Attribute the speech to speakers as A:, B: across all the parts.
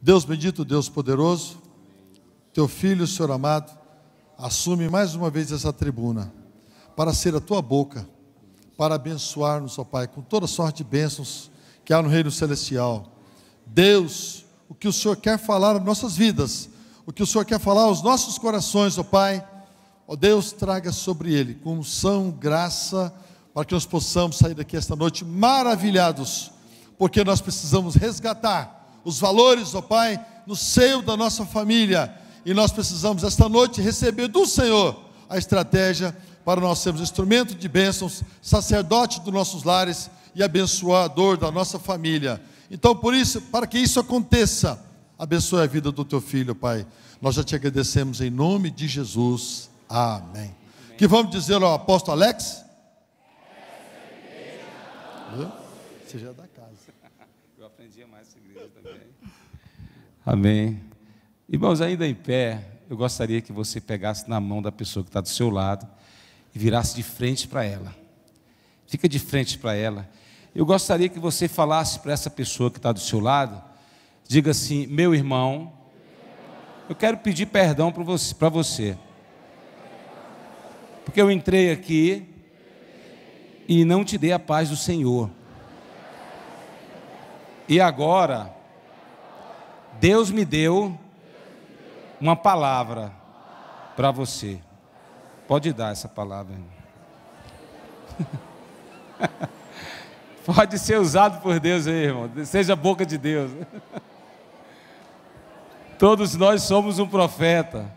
A: Deus bendito, Deus poderoso, teu filho, Senhor amado, assume mais uma vez essa tribuna, para ser a tua boca, para abençoar-nos, ó Pai, com toda sorte de bênçãos que há no reino celestial. Deus, o que o Senhor quer falar às nossas vidas, o que o Senhor quer falar aos nossos corações, ó Pai, ó Deus, traga sobre ele com unção, graça, para que nós possamos sair daqui esta noite maravilhados, porque nós precisamos resgatar os valores, ó Pai, no seio da nossa família, e nós precisamos esta noite receber do Senhor a estratégia para nós sermos instrumento de bênçãos, sacerdote dos nossos lares e abençoador da nossa família. Então, por isso, para que isso aconteça, abençoe a vida do teu filho, Pai. Nós já te agradecemos em nome de Jesus. Amém. Que vamos dizer ao apóstolo Alex? Você já é da casa.
B: Eu aprendi mais essa igreja também. Amém. Irmãos, ainda em pé, eu gostaria que você pegasse na mão da pessoa que está do seu lado e virasse de frente para ela. Fica de frente para ela. Eu gostaria que você falasse para essa pessoa que está do seu lado, diga assim: meu irmão, eu quero pedir perdão para você, porque eu entrei aqui e não te dei a paz do Senhor. E agora, Deus me deu uma palavra para você. Pode dar essa palavra. Pode ser usado por Deus aí, irmão. Seja a boca de Deus. Todos nós somos um profeta.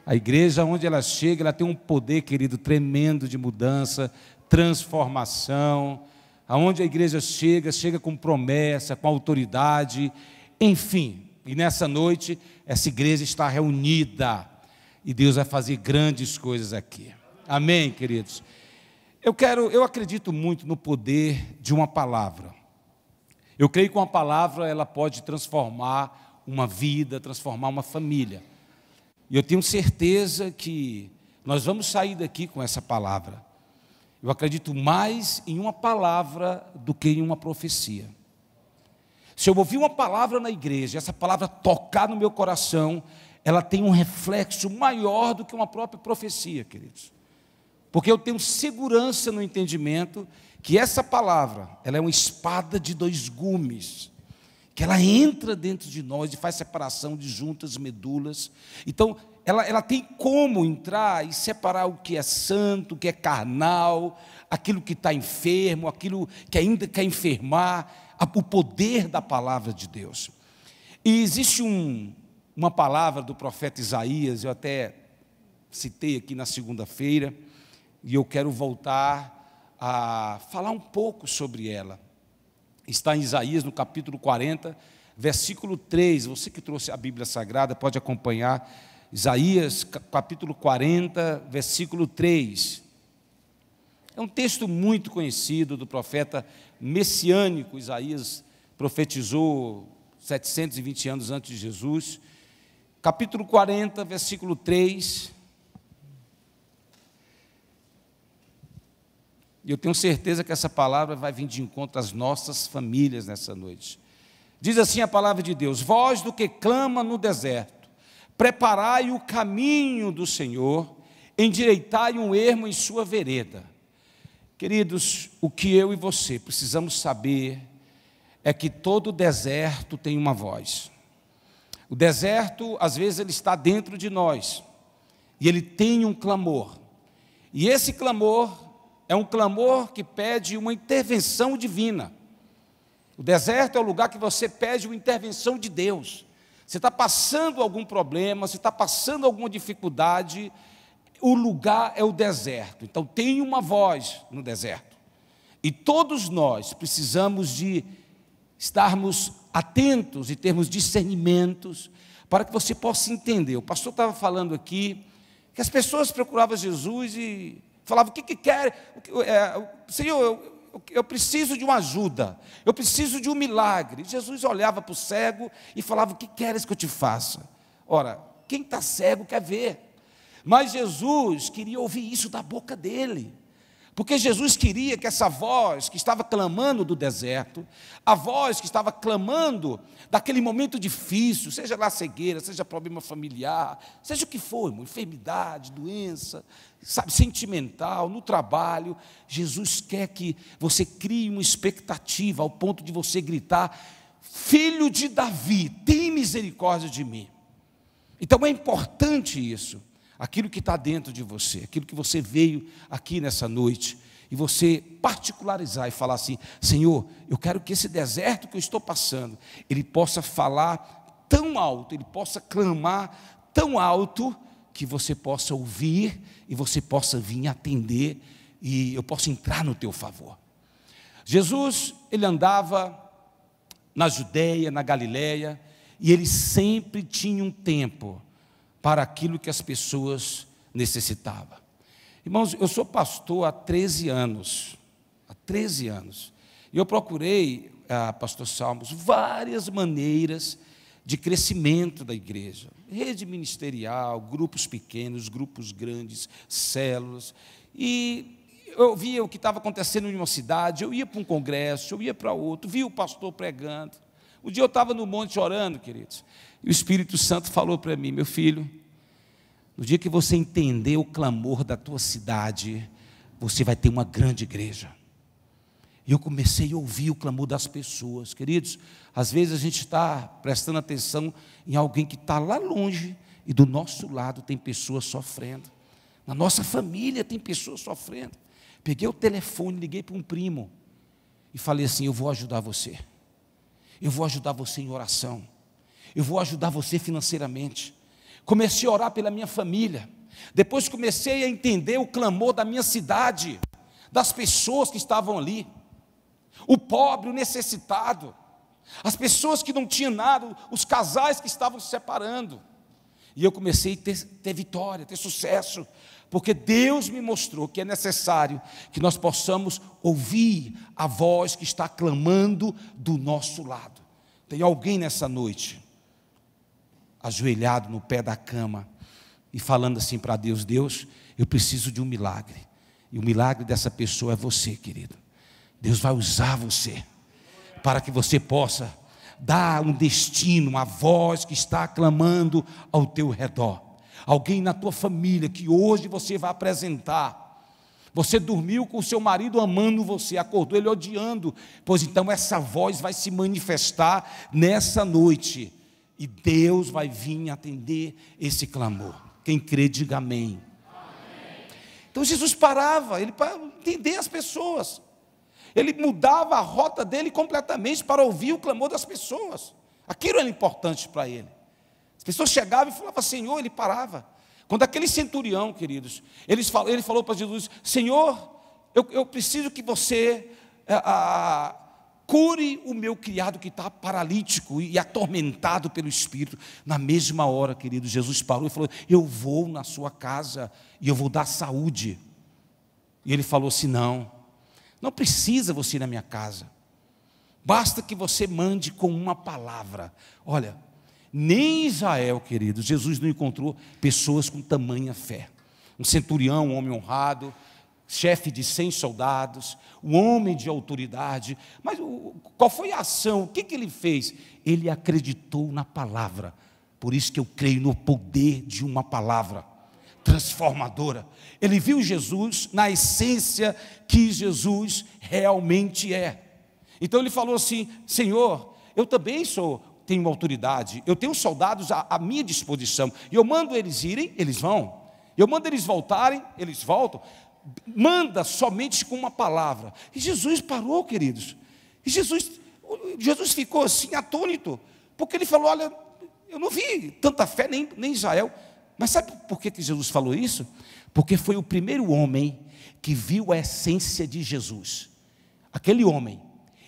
B: A igreja, onde ela chega, ela tem um poder, querido, tremendo de mudança, transformação. Aonde a igreja chega com promessa, com autoridade, enfim. E nessa noite, essa igreja está reunida e Deus vai fazer grandes coisas aqui. Amém, queridos? Eu acredito muito no poder de uma palavra. Eu creio que uma palavra, ela pode transformar uma vida, transformar uma família. E eu tenho certeza que nós vamos sair daqui com essa palavra. Eu acredito mais em uma palavra do que em uma profecia. Se eu ouvir uma palavra na igreja, essa palavra tocar no meu coração, ela tem um reflexo maior do que uma própria profecia, queridos. Porque eu tenho segurança no entendimento que essa palavra, ela é uma espada de dois gumes, que ela entra dentro de nós e faz separação de juntas, medulas. Então, ela tem como entrar e separar o que é santo, o que é carnal, aquilo que está enfermo, aquilo que ainda quer enfermar, o poder da palavra de Deus. E existe uma palavra do profeta Isaías, eu até citei aqui na segunda-feira, e eu quero voltar a falar um pouco sobre ela. Está em Isaías, no capítulo 40, versículo 3, você que trouxe a Bíblia Sagrada, pode acompanhar. Isaías, capítulo 40, versículo 3. É um texto muito conhecido do profeta messiânico. Isaías profetizou 720 anos antes de Jesus. Capítulo 40, versículo 3. E eu tenho certeza que essa palavra vai vir de encontro às nossas famílias nessa noite. Diz assim a palavra de Deus: voz do que clama no deserto, preparai o caminho do Senhor, endireitai um ermo em sua vereda. Queridos, o que eu e você precisamos saber é que todo deserto tem uma voz. O deserto, às vezes, ele está dentro de nós, e ele tem um clamor. E esse clamor é um clamor que pede uma intervenção divina. O deserto é o lugar que você pede uma intervenção de Deus. Você está passando algum problema, você está passando alguma dificuldade, o lugar é o deserto. Então tem uma voz no deserto. E todos nós precisamos de estarmos atentos e termos discernimentos para que você possa entender. O pastor estava falando aqui que as pessoas procuravam Jesus e falavam: o que querem? Senhor, eu preciso de uma ajuda, eu preciso de um milagre. Jesus olhava para o cego e falava: o que queres que eu te faça? Ora, quem está cego quer ver, mas Jesus queria ouvir isso da boca dele, Porque Jesus queria que essa voz que estava clamando do deserto, a voz que estava clamando daquele momento difícil, seja lá cegueira, seja problema familiar, seja o que for, irmão, enfermidade, doença, sabe, sentimental, no trabalho, Jesus quer que você crie uma expectativa ao ponto de você gritar: filho de Davi, tem misericórdia de mim. Então é importante isso. Aquilo que está dentro de você, aquilo que você veio aqui nessa noite, e você particularizar e falar assim: Senhor, eu quero que esse deserto que eu estou passando, ele possa falar tão alto, ele possa clamar tão alto, que você possa ouvir, e você possa vir atender, e eu possa entrar no teu favor. Jesus, ele andava na Judeia, na Galileia, e ele sempre tinha um tempo para aquilo que as pessoas necessitavam. Irmãos, eu sou pastor há 13 anos, e eu procurei, pastor Salmos, várias maneiras de crescimento da igreja, rede ministerial, grupos pequenos, grupos grandes, células, e eu via o que estava acontecendo em uma cidade, eu ia para um congresso, eu ia para outro, via o pastor pregando. Um dia eu estava no monte orando, queridos, e o Espírito Santo falou para mim: meu filho, no dia que você entender o clamor da tua cidade, você vai ter uma grande igreja. E eu comecei a ouvir o clamor das pessoas, queridos. Às vezes a gente está prestando atenção em alguém que está lá longe, e do nosso lado tem pessoas sofrendo, na nossa família tem pessoas sofrendo. Peguei o telefone, liguei para um primo, e falei assim: eu vou ajudar você, eu vou ajudar você em oração, eu vou ajudar você financeiramente. Comecei a orar pela minha família, depois comecei a entender o clamor da minha cidade, das pessoas que estavam ali, o pobre, o necessitado, as pessoas que não tinham nada, os casais que estavam se separando, e eu comecei a ter vitória, ter sucesso, porque Deus me mostrou que é necessário que nós possamos ouvir a voz que está clamando do nosso lado. Tem alguém nessa noite ajoelhado no pé da cama e falando assim para Deus: Deus, eu preciso de um milagre, e o milagre dessa pessoa é você, querido. Deus vai usar você para que você possa dar um destino, uma voz que está clamando ao teu redor. Alguém na tua família que hoje você vai apresentar. Você dormiu com o seu marido amando você, acordou ele odiando, pois então essa voz vai se manifestar nessa noite, e Deus vai vir atender esse clamor. Quem crê, diga amém. Amém. Então Jesus parava, ele para entender as pessoas. Ele mudava a rota dele completamente para ouvir o clamor das pessoas. Aquilo era importante para ele. As pessoas chegavam e falavam: Senhor, ele parava. Quando aquele centurião, queridos, ele falou para Jesus: Senhor, eu preciso que você cure o meu criado que está paralítico e atormentado pelo Espírito. Na mesma hora, querido, Jesus parou e falou: eu vou na sua casa e eu vou dar saúde. E ele falou assim: não precisa você ir na minha casa, basta que você mande com uma palavra. Olha, nem em Israel, querido, Jesus não encontrou pessoas com tamanha fé. Um centurião, um homem honrado, chefe de 100 soldados, um homem de autoridade, mas qual foi a ação? O que ele fez? Ele acreditou na palavra. Por isso que eu creio no poder de uma palavra transformadora. Ele viu Jesus na essência que Jesus realmente é. Então ele falou assim: Senhor, eu também tenho autoridade, eu tenho soldados à minha disposição, e eu mando eles irem, eles vão, eu mando eles voltarem, eles voltam. Manda somente com uma palavra. E Jesus parou, queridos, e Jesus ficou assim atônito, porque ele falou: olha, eu não vi tanta fé nem em Israel. Mas sabe por que Jesus falou isso? Porque foi o primeiro homem que viu a essência de Jesus. Aquele homem,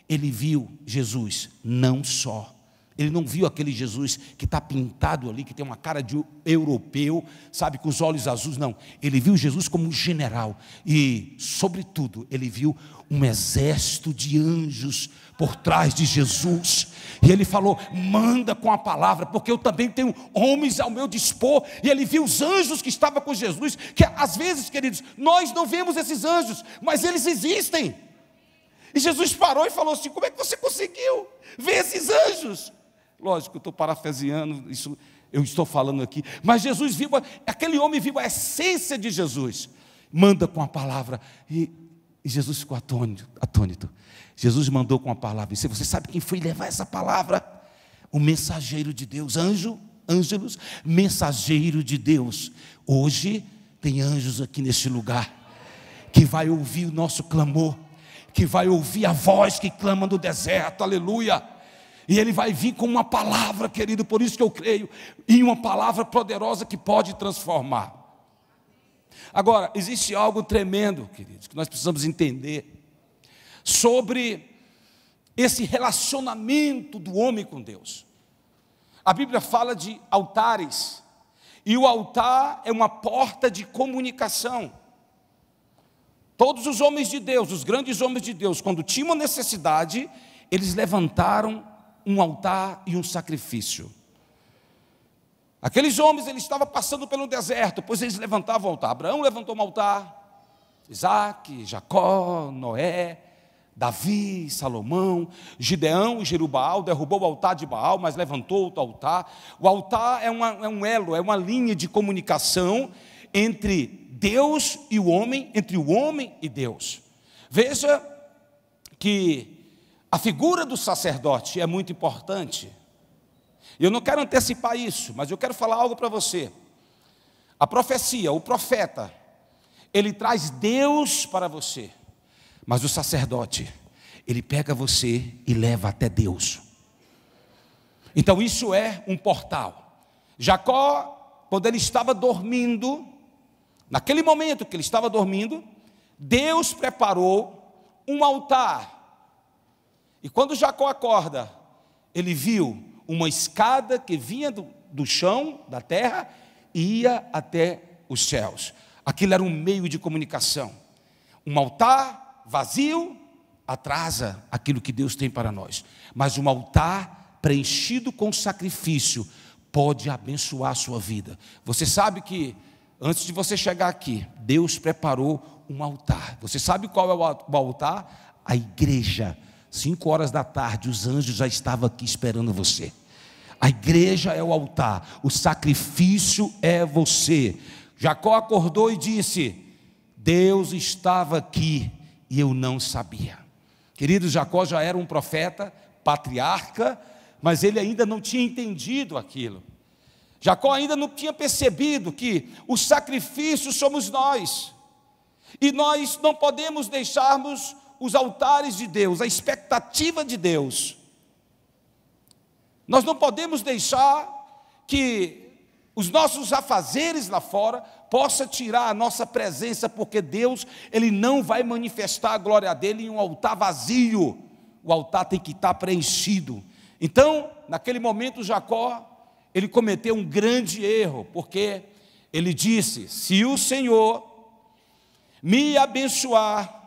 B: ele viu Jesus não só Ele não viu aquele Jesus que está pintado ali, que tem uma cara de europeu, sabe, com os olhos azuis, não. Ele viu Jesus como um general e, sobretudo, ele viu um exército de anjos por trás de Jesus. E ele falou: manda com a palavra, porque eu também tenho homens ao meu dispor. E ele viu os anjos que estavam com Jesus, que às vezes, queridos, nós não vemos esses anjos, mas eles existem. E Jesus parou e falou assim: como é que você conseguiu ver esses anjos? Lógico, eu estou parafraseando, isso eu estou falando aqui, mas Jesus viu, aquele homem viu a essência de Jesus. Manda com a palavra. E Jesus ficou atônito. Jesus mandou com a palavra. E você sabe quem foi levar essa palavra? O mensageiro de Deus, ângelos, mensageiro de Deus. Hoje tem anjos aqui neste lugar, que vai ouvir o nosso clamor, que vai ouvir a voz que clama no deserto, aleluia. E ele vai vir com uma palavra, querido, por isso que eu creio em uma palavra poderosa que pode transformar. Agora, existe algo tremendo, queridos, que nós precisamos entender sobre esse relacionamento do homem com Deus. A Bíblia fala de altares, e o altar é uma porta de comunicação. Todos os homens de Deus, os grandes homens de Deus, quando tinham necessidade, eles levantaram um altar e um sacrifício. Aqueles homens, eles estavam passando pelo deserto, pois eles levantavam o altar. Abraão levantou um altar, Isaac, Jacó, Noé, Davi, Salomão, Gideão e Jerubaal derrubou o altar de Baal, mas levantou outro altar. O altar é um elo, é uma linha de comunicação entre Deus e o homem, entre o homem e Deus. Veja que a figura do sacerdote é muito importante. Eu não quero antecipar isso, mas eu quero falar algo para você. A profecia, o profeta, ele traz Deus para você. Mas o sacerdote, ele pega você e leva até Deus. Então isso é um portal. Jacó, quando ele estava dormindo, naquele momento que ele estava dormindo, Deus preparou um altar. E quando Jacó acorda, ele viu uma escada que vinha do chão, da terra, e ia até os céus. Aquilo era um meio de comunicação. Um altar vazio atrasa aquilo que Deus tem para nós. Mas um altar preenchido com sacrifício pode abençoar a sua vida. Você sabe que antes de você chegar aqui, Deus preparou um altar. Você sabe qual é o altar? A igreja. 5 horas da tarde, os anjos já estavam aqui esperando você. A igreja é o altar, o sacrifício é você. Jacó acordou e disse: Deus estava aqui e eu não sabia. Querido, Jacó já era um profeta, patriarca, mas ele ainda não tinha entendido aquilo. Jacó ainda não tinha percebido que o sacrifício somos nós. E nós não podemos deixarmos os altares de Deus, a expectativa de Deus. Nós não podemos deixar que os nossos afazeres lá fora possa tirar a nossa presença, porque Deus, Ele não vai manifestar a glória dEle em um altar vazio. O altar tem que estar preenchido. Então, naquele momento, Jacó, ele cometeu um grande erro, porque ele disse: se o Senhor me abençoar,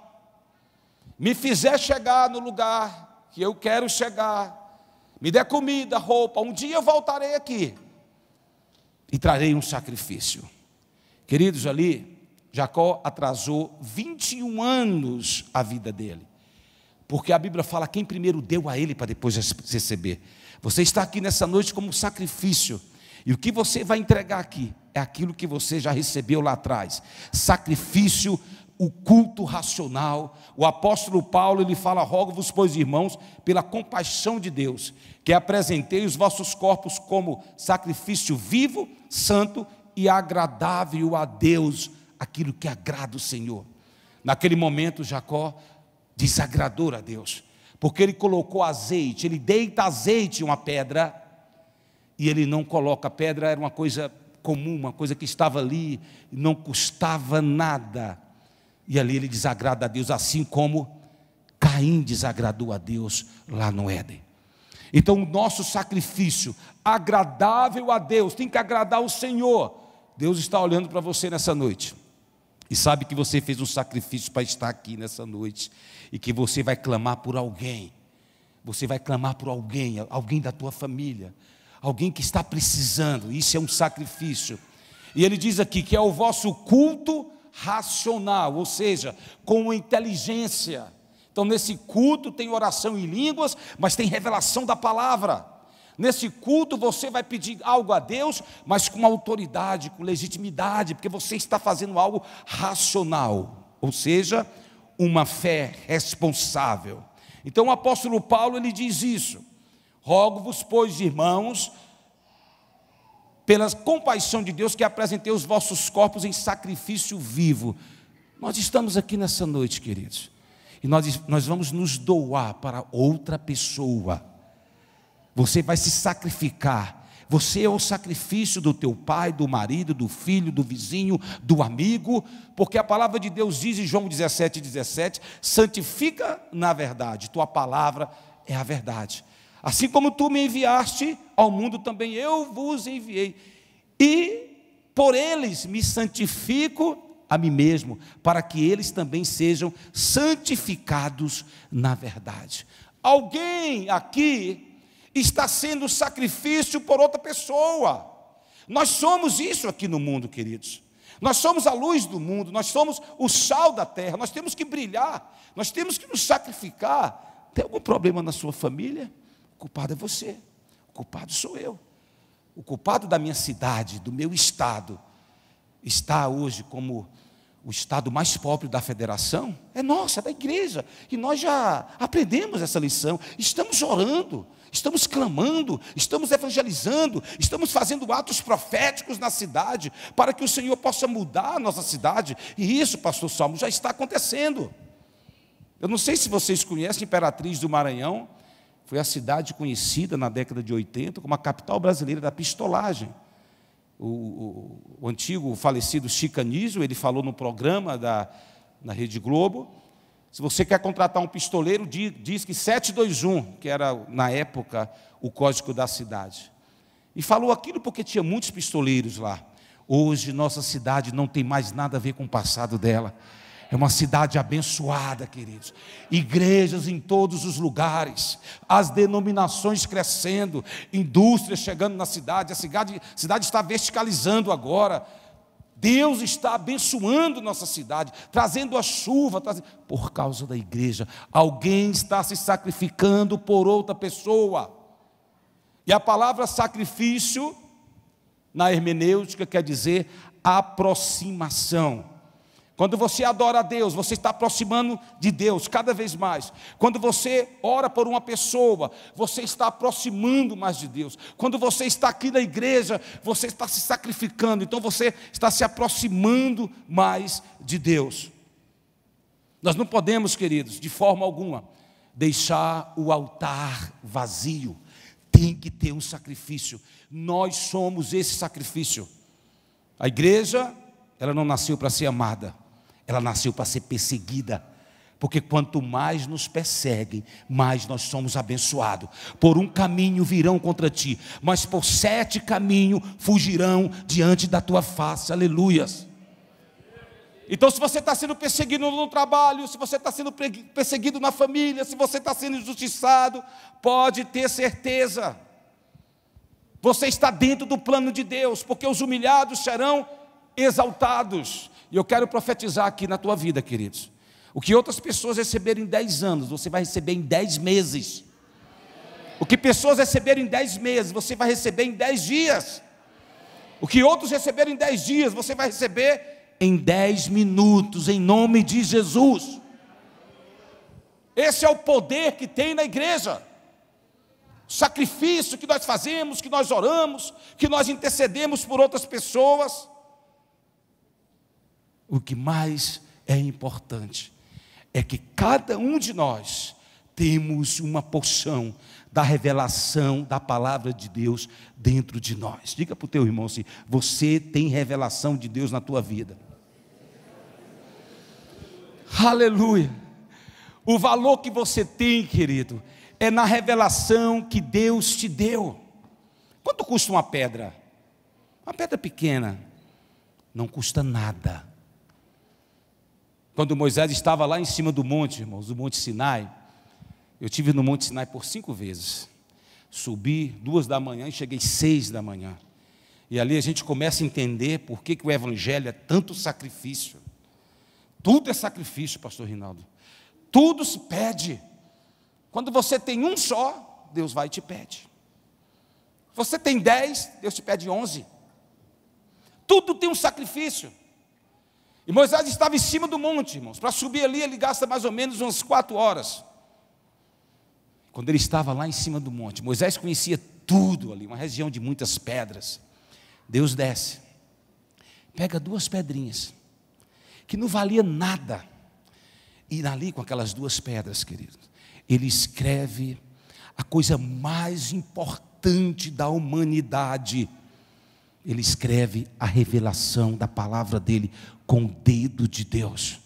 B: me fizer chegar no lugar que eu quero chegar, me der comida, roupa, um dia eu voltarei aqui e trarei um sacrifício. Queridos, ali Jacó atrasou 21 anos a vida dele, porque a Bíblia fala quem primeiro deu a ele para depois receber. Você está aqui nessa noite como sacrifício, e o que você vai entregar aqui é aquilo que você já recebeu lá atrás. Sacrifício, o culto racional. O apóstolo Paulo, ele fala: rogo-vos, pois, irmãos, pela compaixão de Deus, que apresentei os vossos corpos como sacrifício vivo, santo e agradável a Deus, aquilo que agrada o Senhor. Naquele momento, Jacó desagradou a Deus, porque ele colocou azeite, ele deita azeite em uma pedra, e ele não coloca. A pedra era uma coisa comum, uma coisa que estava ali, não custava nada, e ali ele desagrada a Deus, assim como Caim desagradou a Deus lá no Éden. Então o nosso sacrifício agradável a Deus tem que agradar o Senhor. Deus está olhando para você nessa noite e sabe que você fez um sacrifício para estar aqui nessa noite, e que você vai clamar por alguém. Você vai clamar por alguém, alguém da tua família, alguém que está precisando. Isso é um sacrifício. E ele diz aqui que é o vosso culto racional, ou seja, com inteligência. Então nesse culto tem oração em línguas, mas tem revelação da palavra. Nesse culto você vai pedir algo a Deus, mas com autoridade, com legitimidade, porque você está fazendo algo racional, ou seja, uma fé responsável. Então o apóstolo Paulo, ele diz isso: rogo-vos, pois, irmãos, pela compaixão de Deus, que apresentei os vossos corpos em sacrifício vivo. Nós estamos aqui nessa noite, queridos, e nós vamos nos doar para outra pessoa. Você vai se sacrificar. Você é o sacrifício do teu pai, do marido, do filho, do vizinho, do amigo, porque a palavra de Deus diz em João 17:17, santifica na verdade, tua palavra é a verdade. Assim como tu me enviaste ao mundo, também eu vos enviei, e por eles me santifico a mim mesmo, para que eles também sejam santificados na verdade. Alguém aqui está sendo sacrifício por outra pessoa. Nós somos isso aqui no mundo, queridos. Nós somos a luz do mundo, nós somos o sal da terra, nós temos que brilhar, nós temos que nos sacrificar. Tem algum problema na sua família? O culpado é você, o culpado sou eu. O culpado da minha cidade, do meu estado, está hoje como o estado mais pobre da federação, é nossa, é da igreja, e nós já aprendemos essa lição, estamos orando, estamos clamando, estamos evangelizando, estamos fazendo atos proféticos na cidade, para que o Senhor possa mudar a nossa cidade, e isso, pastor Salmo, já está acontecendo. Eu não sei se vocês conhecem Imperatriz do Maranhão, foi a cidade conhecida na década de 80 como a capital brasileira da pistolagem. O antigo falecido Chico Anísio, ele falou no programa na Rede Globo, se você quer contratar um pistoleiro, diz que 721, que era na época o código da cidade. E falou aquilo porque tinha muitos pistoleiros lá. Hoje nossa cidade não tem mais nada a ver com o passado dela. É uma cidade abençoada, queridos. Igrejas em todos os lugares, as denominações crescendo, indústrias chegando na cidade, a cidade está verticalizando agora. Deus está abençoando nossa cidade, trazendo a chuva, por causa da igreja. Alguém está se sacrificando por outra pessoa. E a palavra sacrifício, na hermenêutica, quer dizer aproximação. Quando você adora a Deus, você está aproximando de Deus cada vez mais. Quando você ora por uma pessoa, você está aproximando mais de Deus. Quando você está aqui na igreja, você está se sacrificando, então você está se aproximando mais de Deus. Nós não podemos, queridos, de forma alguma, deixar o altar vazio. Tem que ter um sacrifício. Nós somos esse sacrifício. A igreja, ela não nasceu para ser amada. Ela nasceu para ser perseguida, porque quanto mais nos perseguem, mais nós somos abençoados. Por um caminho virão contra ti, mas por 7 caminhos fugirão diante da tua face. Aleluias. Então, se você está sendo perseguido no trabalho, se você está sendo perseguido na família, se você está sendo injustiçado, pode ter certeza, você está dentro do plano de Deus, porque os humilhados serão exaltados. E eu quero profetizar aqui na tua vida, queridos, o que outras pessoas receberam em 10 anos, você vai receber em 10 meses. O que pessoas receberam em 10 meses, você vai receber em 10 dias. O que outros receberam em 10 dias, você vai receber em 10 minutos, em nome de Jesus. Esse é o poder que tem na igreja. O sacrifício que nós fazemos, que nós oramos, que nós intercedemos por outras pessoas. O que mais é importante é que cada um de nós temos uma porção da revelação da palavra de Deus dentro de nós. Diga para o teu irmão assim: você tem revelação de Deus na tua vida. Aleluia. O valor que você tem, querido, é na revelação que Deus te deu. Quanto custa uma pedra? Uma pedra pequena não custa nada. Quando Moisés estava lá em cima do monte, irmãos, do Monte Sinai, eu estive no Monte Sinai por 5 vezes. Subi 2 da manhã e cheguei 6 da manhã. E ali a gente começa a entender por que o Evangelho é tanto sacrifício. Tudo é sacrifício, pastor Rinaldo. Tudo se pede. Quando você tem um só, Deus vai e te pede. Você tem 10, Deus te pede 11. Tudo tem um sacrifício. E Moisés estava em cima do monte, irmãos. Para subir ali, ele gasta mais ou menos umas 4 horas. Quando ele estava lá em cima do monte, Moisés conhecia tudo ali, uma região de muitas pedras. Deus desce, pega 2 pedrinhas, que não valia nada. E ali com aquelas 2 pedras, queridos, ele escreve a coisa mais importante da humanidade. Ele escreve a revelação da palavra dele com o dedo de Deus.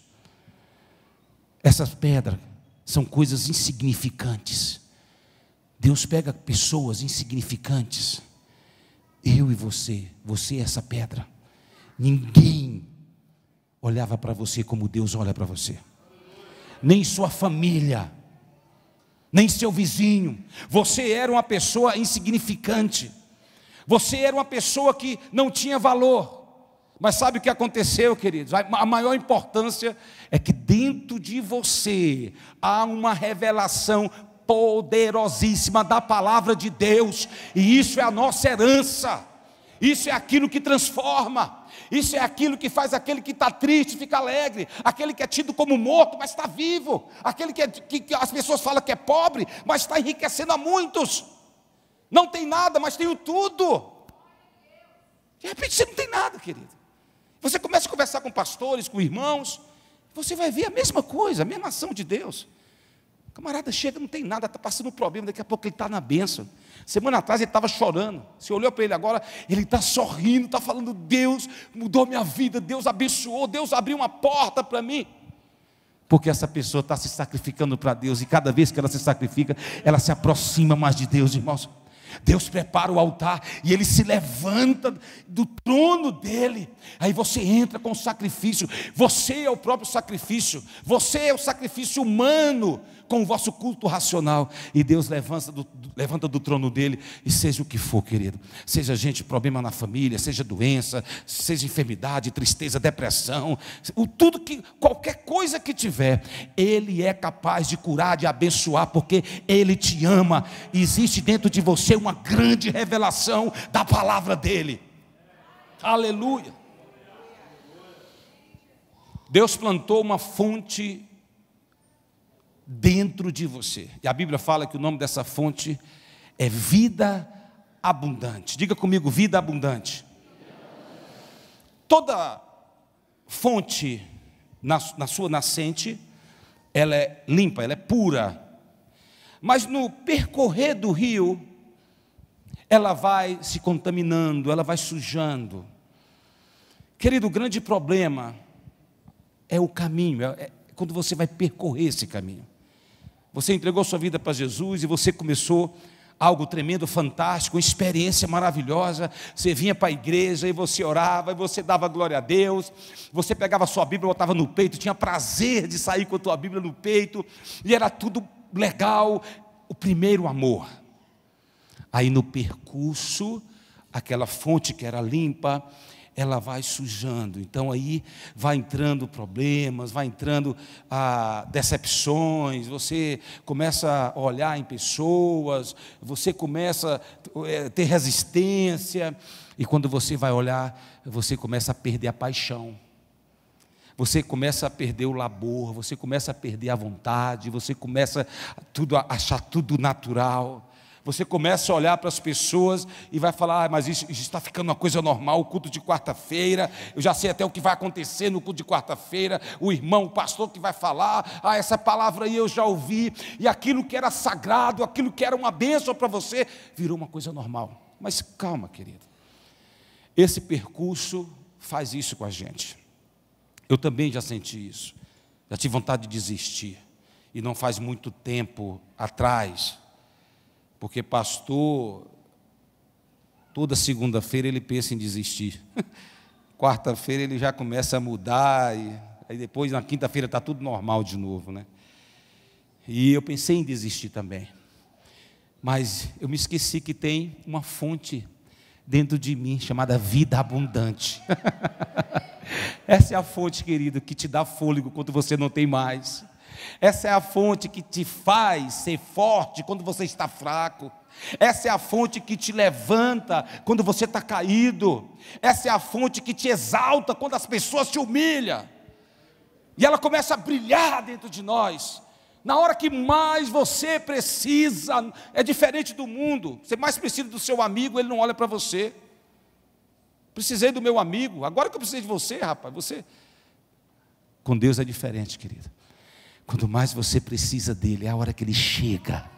B: Essas pedras são coisas insignificantes. Deus pega pessoas insignificantes. Eu e você é essa pedra. Ninguém olhava para você como Deus olha para você. Nem sua família, nem seu vizinho. Você era uma pessoa insignificante. Você era uma pessoa que não tinha valor. Mas sabe o que aconteceu, queridos? A maior importância é que dentro de você há uma revelação poderosíssima da palavra de Deus. E isso é a nossa herança. Isso é aquilo que transforma. Isso é aquilo que faz aquele que está triste ficar alegre. Aquele que é tido como morto, mas está vivo. Aquele que as pessoas falam que é pobre, mas está enriquecendo a muitos. Não tem nada, mas tem o tudo. De repente você não tem nada, querido. Você começa a conversar com pastores, com irmãos, você vai ver a mesma coisa, a mesma ação de Deus. O camarada chega, não tem nada, está passando um problema, daqui a pouco ele está na bênção. Semana atrás ele estava chorando. Você olhou para ele agora, ele está sorrindo, está falando: Deus mudou minha vida, Deus abençoou, Deus abriu uma porta para mim. Porque essa pessoa está se sacrificando para Deus, e cada vez que ela se sacrifica, ela se aproxima mais de Deus, irmãos. Deus prepara o altar e ele se levanta do trono dele. Aí você entra com o sacrifício. Você é o próprio sacrifício. Você é o sacrifício humano com o vosso culto racional. E Deus levanta do trono dele. E seja o que for, querido, seja gente, problema na família, seja doença, seja enfermidade, tristeza, depressão, qualquer coisa que tiver, ele é capaz de curar, de abençoar, porque ele te ama. E existe dentro de você uma grande revelação da palavra dele. Aleluia. Deus plantou uma fonte dentro de você, e a Bíblia fala que o nome dessa fonte é vida abundante. Diga comigo: vida abundante. Toda fonte na sua nascente, ela é limpa, ela é pura, mas no percorrer do rio, ela vai se contaminando, ela vai sujando. Querido, o grande problema é o caminho, é quando você vai percorrer esse caminho. Você entregou sua vida para Jesus e você começou algo tremendo, fantástico, uma experiência maravilhosa. Você vinha para a igreja e você orava, e você dava glória a Deus. Você pegava a sua Bíblia, botava no peito, tinha prazer de sair com a tua Bíblia no peito, e era tudo legal, o primeiro amor. Aí no percurso, aquela fonte que era limpa, ela vai sujando. Então aí vai entrando problemas, vai entrando decepções, você começa a olhar em pessoas, você começa a ter resistência, e quando você vai olhar, você começa a perder a paixão, você começa a perder o labor, você começa a perder a vontade, você começa a achar tudo natural. Você começa a olhar para as pessoas e vai falar: mas isso está ficando uma coisa normal, o culto de quarta-feira, eu já sei até o que vai acontecer no culto de quarta-feira, o irmão, o pastor que vai falar, essa palavra aí eu já ouvi, e aquilo que era sagrado, aquilo que era uma bênção para você, virou uma coisa normal. Mas calma, querido, esse percurso faz isso com a gente. Eu também já senti isso, já tive vontade de desistir, e não faz muito tempo atrás, Porque pastor, toda segunda-feira ele pensa em desistir. Quarta-feira ele já começa a mudar, e aí depois na quinta-feira está tudo normal de novo, né? E eu pensei em desistir também. Mas eu me esqueci que tem uma fonte dentro de mim chamada vida abundante. Essa é a fonte, querido, que te dá fôlego quando você não tem mais. Essa é a fonte que te faz ser forte quando você está fraco. Essa é a fonte que te levanta quando você está caído. Essa é a fonte que te exalta quando as pessoas te humilham. E ela começa a brilhar dentro de nós. Na hora que mais você precisa, é diferente do mundo. Você mais precisa do seu amigo, ele não olha para você. Precisei do meu amigo, agora que eu precisei de você, rapaz, você... Com Deus é diferente, querido. Quanto mais você precisa dele, é a hora que ele chega.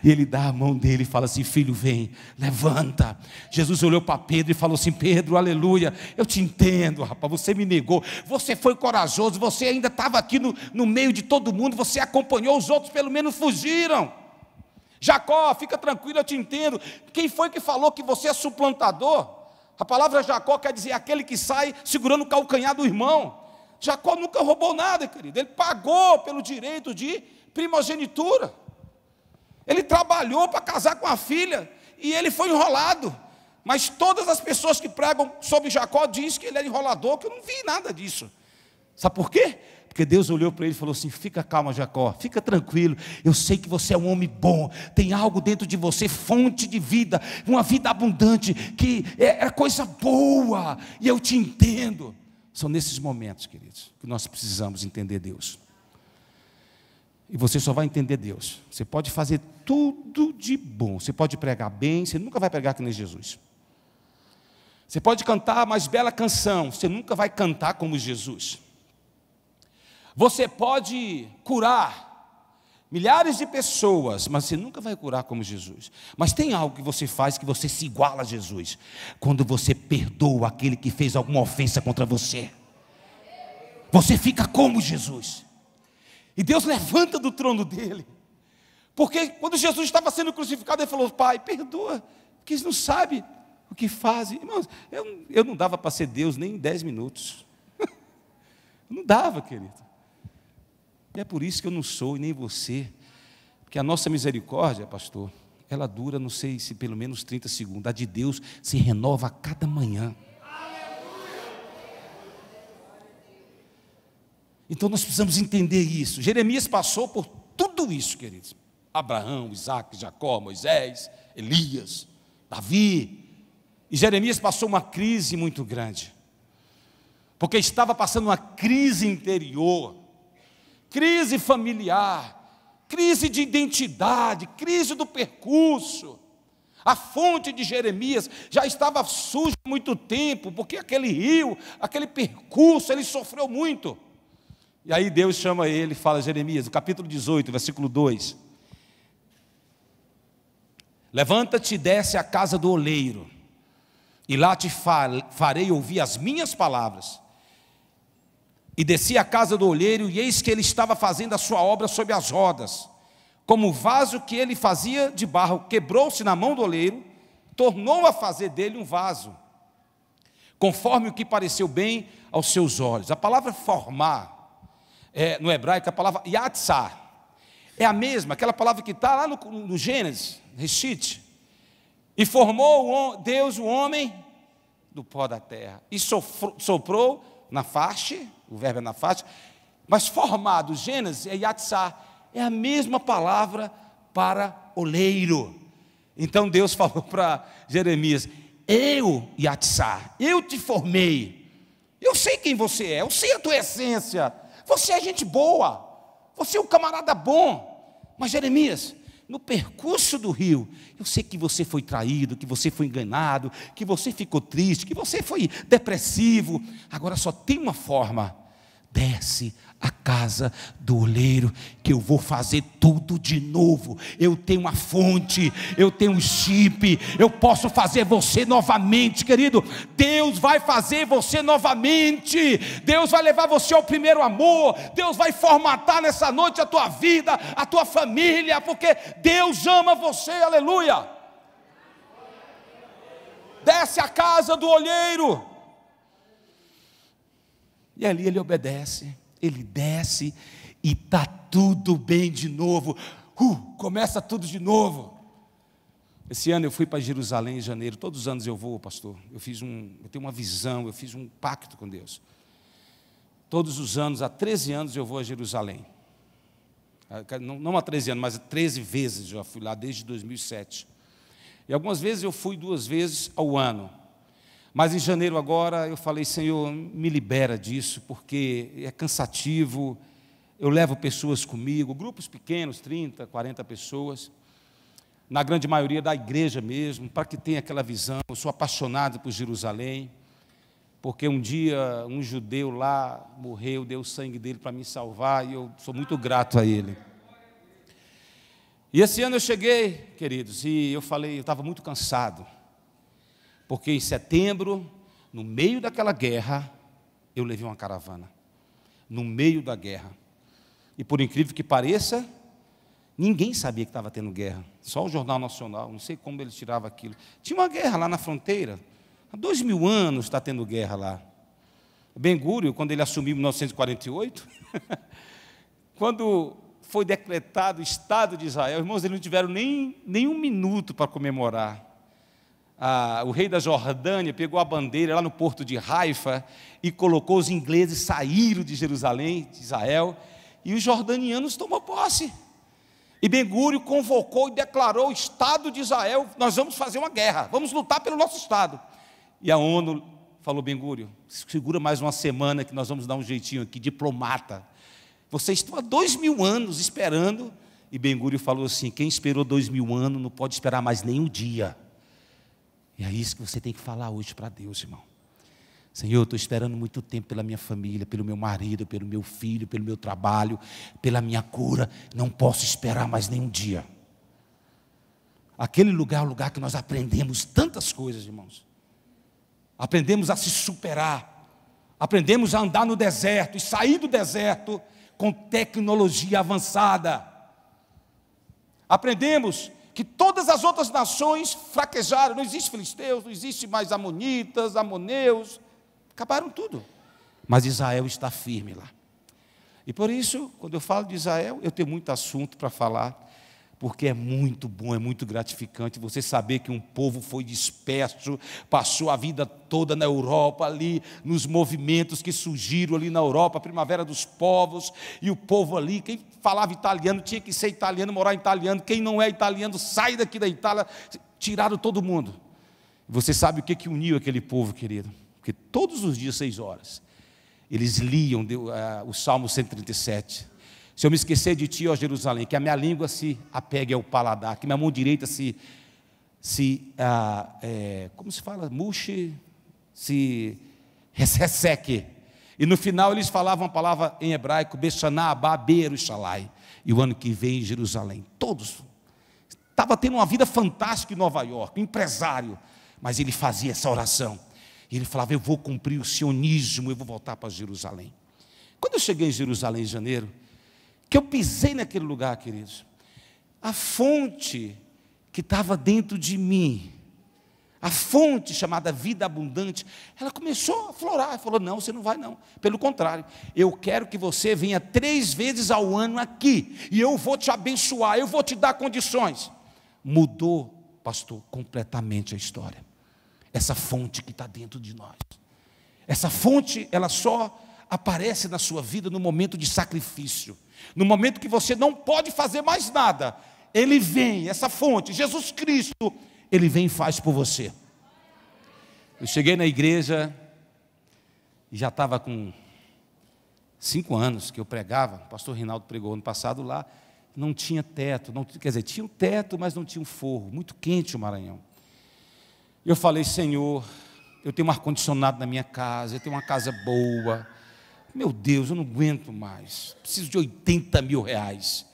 B: E ele dá a mão dele e fala assim: filho, vem, levanta. Jesus olhou para Pedro e falou assim: Pedro, aleluia, eu te entendo, rapaz, você me negou, você foi corajoso, você ainda estava aqui no meio de todo mundo, você acompanhou, os outros pelo menos fugiram. Jacó, fica tranquilo, eu te entendo. Quem foi que falou que você é suplantador? A palavra Jacó quer dizer aquele que sai segurando o calcanhar do irmão. Jacó nunca roubou nada, querido, ele pagou pelo direito de primogenitura. Ele trabalhou para casar com a filha e ele foi enrolado. Mas todas as pessoas que pregam sobre Jacó dizem que ele era enrolador, que eu não vi nada disso. Sabe por quê? Porque Deus olhou para ele e falou assim: fica calma, Jacó, fica tranquilo, eu sei que você é um homem bom, tem algo dentro de você, fonte de vida, uma vida abundante, que é coisa boa, e eu te entendo. São nesses momentos, queridos, que nós precisamos entender Deus. E você só vai entender Deus. Você pode fazer tudo de bom, você pode pregar bem, você nunca vai pregar que nem Jesus. Você pode cantar a mais bela canção, você nunca vai cantar como Jesus. Você pode curar milhares de pessoas, mas você nunca vai curar como Jesus. Mas tem algo que você faz que você se iguala a Jesus: quando você perdoa aquele que fez alguma ofensa contra você, você fica como Jesus. E Deus levanta do trono dele, porque quando Jesus estava sendo crucificado, ele falou: Pai, perdoa, porque eles não sabem o que fazem. Irmãos, eu não dava para ser Deus nem em 10 minutos. Não dava, querido. E é por isso que eu não sou, e nem você, porque a nossa misericórdia, pastor, ela dura, não sei se pelo menos 30 segundos, a de Deus se renova a cada manhã. Então nós precisamos entender isso. Jeremias passou por tudo isso, queridos. Abraão, Isaac, Jacó, Moisés, Elias, Davi. E Jeremias passou uma crise muito grande, porque estava passando uma crise interior, crise familiar, crise de identidade, crise do percurso. A fonte de Jeremias já estava suja há muito tempo, porque aquele rio, aquele percurso, ele sofreu muito. E aí Deus chama ele e fala: Jeremias, no capítulo 18, versículo 2: levanta-te e desce à casa do oleiro, e lá te farei ouvir as minhas palavras. E desci à casa do oleiro, e eis que ele estava fazendo a sua obra sob as rodas, como o vaso que ele fazia de barro quebrou-se na mão do oleiro, tornou a fazer dele um vaso, conforme o que pareceu bem aos seus olhos. A palavra formar, no hebraico, a palavra yatsar, é a mesma, aquela palavra que está lá no Gênesis, Reshit. E formou Deus o homem do pó da terra, e soprou na face, o verbo é na face, mas formado, Gênesis é yatsar, é a mesma palavra para oleiro. Então Deus falou para Jeremias: eu, yatsar, eu te formei, eu sei quem você é, eu sei a tua essência, você é gente boa, você é um camarada bom. Mas Jeremias, no percurso do rio, eu sei que você foi traído, que você foi enganado, que você ficou triste, que você foi depressivo. Agora só tem uma forma desce a casa do oleiro, que eu vou fazer tudo de novo. Eu tenho uma fonte, eu tenho um chip, eu posso fazer você novamente, querido. Deus vai fazer você novamente. Deus vai levar você ao primeiro amor. Deus vai formatar nessa noite a tua vida, a tua família, porque Deus ama você, aleluia. Desce a casa do olheiro. E ali ele obedece. Ele desce e está tudo bem de novo. Começa tudo de novo. Esse ano eu fui para Jerusalém em janeiro. Todos os anos eu vou, pastor. Eu tenho uma visão, eu fiz um pacto com Deus. Todos os anos, há 13 anos eu vou a Jerusalém. Não há 13 anos, mas 13 vezes já fui lá desde 2007. E algumas vezes eu fui 2 vezes ao ano. Mas em janeiro agora eu falei, Senhor, me libera disso, porque é cansativo. Eu levo pessoas comigo, grupos pequenos, 30, 40 pessoas, na grande maioria da igreja mesmo, para que tenha aquela visão. Eu sou apaixonado por Jerusalém, porque um dia um judeu lá morreu, deu o sangue dele para me salvar, e eu sou muito grato a ele. E esse ano eu cheguei, queridos, e eu falei, eu estava muito cansado, porque em setembro, no meio daquela guerra, eu levei uma caravana, no meio da guerra, e por incrível que pareça, ninguém sabia que estava tendo guerra, só o Jornal Nacional, não sei como eles tiravam aquilo. Tinha uma guerra lá na fronteira, há 2000 anos está tendo guerra lá. Ben-Gurion, quando ele assumiu em 1948, quando foi decretado o Estado de Israel, irmãos, eles não tiveram nem um minuto para comemorar. O rei da Jordânia pegou a bandeira lá no porto de Haifa e colocou, os ingleses saíram de Jerusalém, de Israel, e os jordanianos tomou posse. E Ben-Gurion convocou e declarou o Estado de Israel, nós vamos fazer uma guerra, vamos lutar pelo nosso Estado. E a ONU falou, Ben-Gurion, segura mais uma semana que nós vamos dar um jeitinho aqui, diplomata. Vocês estão há 2000 anos esperando. E Ben-Gurion falou assim, quem esperou 2000 anos não pode esperar mais nem um dia. E é isso que você tem que falar hoje para Deus, irmão. Senhor, eu estou esperando muito tempo pela minha família, pelo meu marido, pelo meu filho, pelo meu trabalho, pela minha cura. Não posso esperar mais nenhum dia. Aquele lugar é o lugar que nós aprendemos tantas coisas, irmãos. Aprendemos a se superar. Aprendemos a andar no deserto e sair do deserto com tecnologia avançada. Aprendemos que todas as outras nações fraquejaram. Não existe filisteus, não existe mais amonitas, amoneus. Acabaram tudo. Mas Israel está firme lá. E por isso, quando eu falo de Israel, eu tenho muito assunto para falar, porque é muito bom, é muito gratificante você saber que um povo foi disperso, passou a vida toda na Europa, ali nos movimentos que surgiram ali na Europa, a primavera dos povos, e o povo ali, quem falava italiano tinha que ser italiano, morar italiano, quem não é italiano sai daqui da Itália, tiraram todo mundo. Você sabe o que uniu aquele povo, querido? Porque todos os dias, 6 horas, eles liam o Salmo 137, se eu me esquecer de ti, ó Jerusalém, que a minha língua se apegue ao paladar, que minha mão direita como se fala? Murche, se resseque. E no final eles falavam a palavra em hebraico, Beshaná, Abá, Beerushalai. E o ano que vem em Jerusalém, todos. Estava tendo uma vida fantástica em Nova York, um empresário. Mas ele fazia essa oração. E ele falava, eu vou cumprir o sionismo, eu vou voltar para Jerusalém. Quando eu cheguei em Jerusalém em janeiro, que eu pisei naquele lugar, queridos, a fonte que estava dentro de mim, a fonte chamada vida abundante, ela começou a florar, falou, não, você não vai não, pelo contrário, eu quero que você venha 3 vezes ao ano aqui, e eu vou te abençoar, eu vou te dar condições. Mudou, pastor, completamente a história, essa fonte que está dentro de nós, essa fonte, ela só aparece na sua vida no momento de sacrifício, no momento que você não pode fazer mais nada, Ele vem, essa fonte, Jesus Cristo, Ele vem e faz por você. Eu cheguei na igreja, e já estava com 5 anos que eu pregava, o pastor Rinaldo pregou ano passado lá, não tinha teto, quer dizer, tinha um teto, mas não tinha um forro, muito quente o Maranhão. Eu falei, Senhor, eu tenho um ar-condicionado na minha casa, eu tenho uma casa boa, Meu Deus, eu não aguento mais, preciso de 80 mil reais.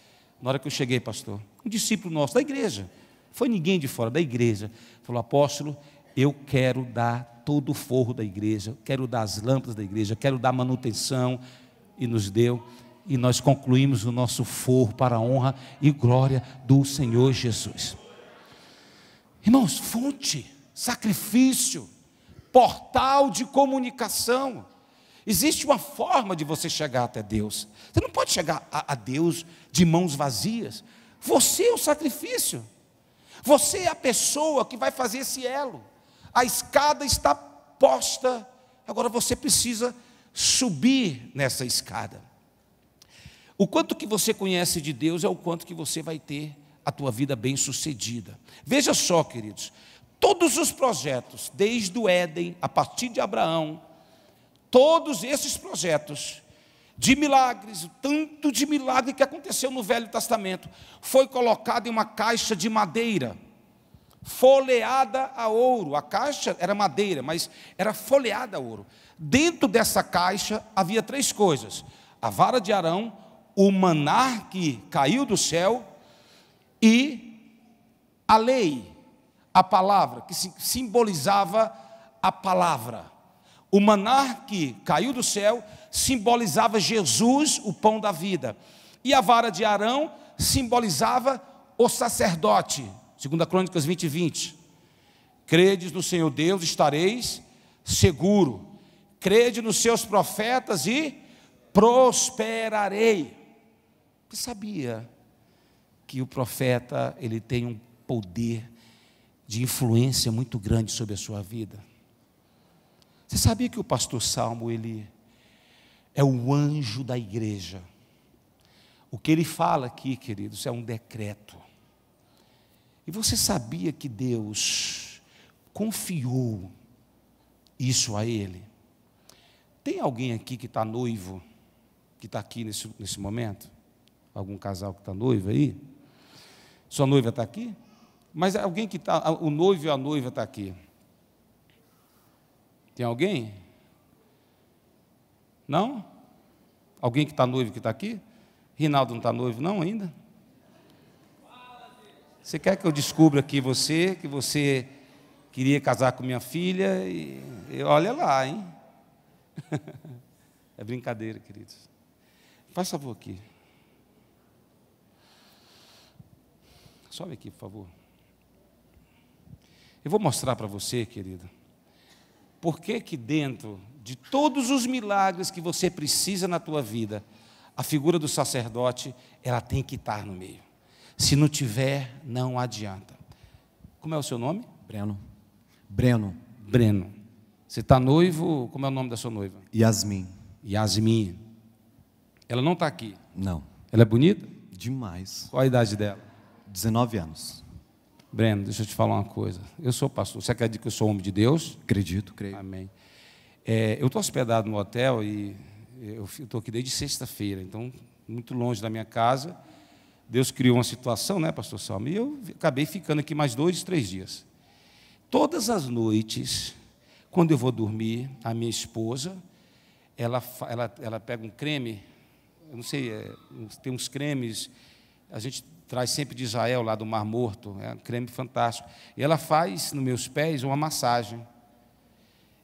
B: Na hora que eu cheguei, pastor, um discípulo nosso da igreja, foi ninguém de fora, da igreja, falou: apóstolo, eu quero dar todo o forro da igreja, quero dar as lâmpadas da igreja, quero dar manutenção, e nos deu, e nós concluímos o nosso forro para a honra e glória do Senhor Jesus. Irmãos, fonte, sacrifício, portal de comunicação. Existe uma forma de você chegar até Deus. Você não pode chegar a Deus de mãos vazias. Você é o sacrifício. Você é a pessoa que vai fazer esse elo. A escada está posta. Agora você precisa subir nessa escada. O quanto que você conhece de Deus é o quanto que você vai ter a tua vida bem sucedida. Veja só, queridos, todos os projetos, desde o Éden, a partir de Abraão, todos esses projetos de milagres, o tanto de milagre que aconteceu no Velho Testamento, foi colocado em uma caixa de madeira, folheada a ouro. A caixa era madeira, mas era folheada a ouro. Dentro dessa caixa havia 3 coisas: a vara de Arão, o maná que caiu do céu e a lei, a palavra, que simbolizava a palavra. O maná que caiu do céu simbolizava Jesus, o pão da vida. E a vara de Arão simbolizava o sacerdote. 2 Crônicas 20:20. Credes no Senhor Deus, estareis seguro. Crede nos seus profetas e prosperarei. Você sabia que o profeta, ele tem um poder de influência muito grande sobre a sua vida? Você sabia que o pastor Salmo, ele é o anjo da igreja? O que ele fala aqui, queridos, é um decreto. E você sabia que Deus confiou isso a ele? Tem alguém aqui que está noivo, que está aqui nesse momento? Algum casal que está noivo aí? Sua noiva está aqui? Mas alguém que está, o noivo e a noiva está aqui. Tem alguém? Não? Alguém que está noivo que está aqui? Rinaldo não está noivo não ainda? Você quer que eu descubra aqui que você queria casar com minha filha? E olha lá, hein? É brincadeira, queridos. Faz favor aqui. Sobe aqui, por favor. Eu vou mostrar para você, querida, por que dentro de todos os milagres que você precisa na tua vida, a figura do sacerdote, ela tem que estar no meio. Se não tiver, não adianta. Como é o seu nome?
C: Breno.
B: Você está noivo? Como é o nome da sua noiva?
C: Yasmin.
B: Ela não está aqui?
C: Não.
B: Ela é bonita?
C: Demais.
B: Qual a idade dela?
C: 19 anos.
B: Breno, deixa eu te falar uma coisa. Eu sou pastor. Você acredita que eu sou homem de Deus?
C: Acredito, creio.
B: Amém. Eu estou hospedado no hotel e eu estou aqui desde sexta-feira, então, muito longe da minha casa. Deus criou uma situação, né, pastor Salmo? E eu acabei ficando aqui mais 2, 3 dias. Todas as noites, quando eu vou dormir, a minha esposa, ela pega um creme, eu não sei, tem uns cremes, a gente traz sempre de Israel, lá do Mar Morto, é um creme fantástico. E ela faz nos meus pés uma massagem.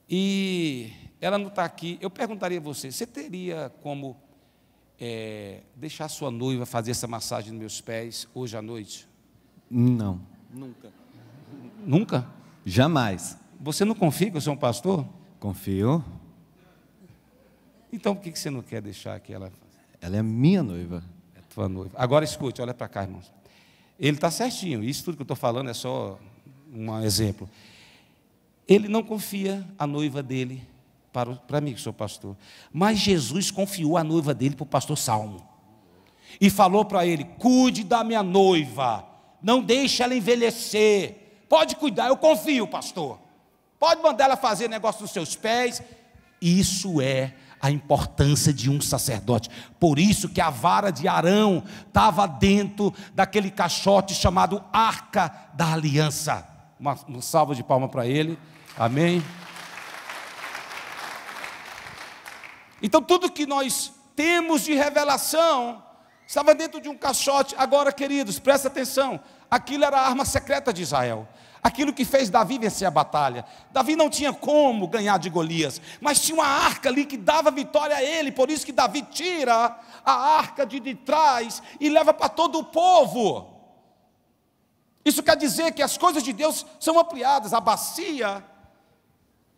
B: E ela não está aqui. Eu perguntaria a você teria como deixar sua noiva fazer essa massagem nos meus pés hoje à noite?
C: Não.
B: Nunca?
C: Jamais.
B: Você não confia que eu sou um pastor?
C: Confio.
B: Então por que você não quer deixar que ela...
C: Ela é minha noiva.
B: É tua noiva. Agora escute, olha para cá, irmãos. Ele está certinho, isso tudo que eu estou falando é só um exemplo. Ele não confia a noiva dele para mim, que sou pastor. Mas Jesus confiou a noiva dele para o pastor Salmo. E falou para ele: cuide da minha noiva, não deixe ela envelhecer. Pode cuidar, eu confio, pastor. Pode mandar ela fazer negócio nos seus pés. Isso é a importância de um sacerdote. Por isso que a vara de Arão estava dentro daquele caixote chamado Arca da Aliança. Uma salva de palmas para ele. Amém. Então tudo que nós temos de revelação estava dentro de um caixote. Agora, queridos, presta atenção, aquilo era a arma secreta de Israel, aquilo que fez Davi vencer a batalha. Davi não tinha como ganhar de Golias, mas tinha uma arca ali que dava vitória a ele. Por isso que Davi tira a arca de trás e leva para todo o povo. Isso quer dizer que as coisas de Deus são ampliadas. A bacia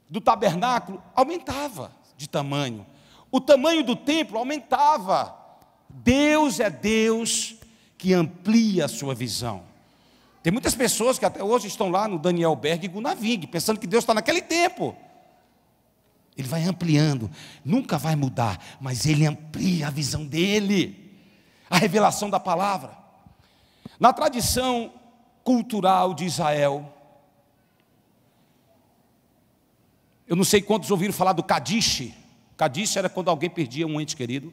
B: do tabernáculo aumentava de tamanho, o tamanho do templo aumentava. Deus é Deus que amplia a sua visão. Tem muitas pessoas que até hoje estão lá no Daniel Berg e Gunaving, pensando que Deus está naquele tempo. Ele vai ampliando, nunca vai mudar, mas Ele amplia a visão dele, a revelação da palavra. Na tradição cultural de Israel, eu não sei quantos ouviram falar do Kadish. Kadish era quando alguém perdia um ente querido,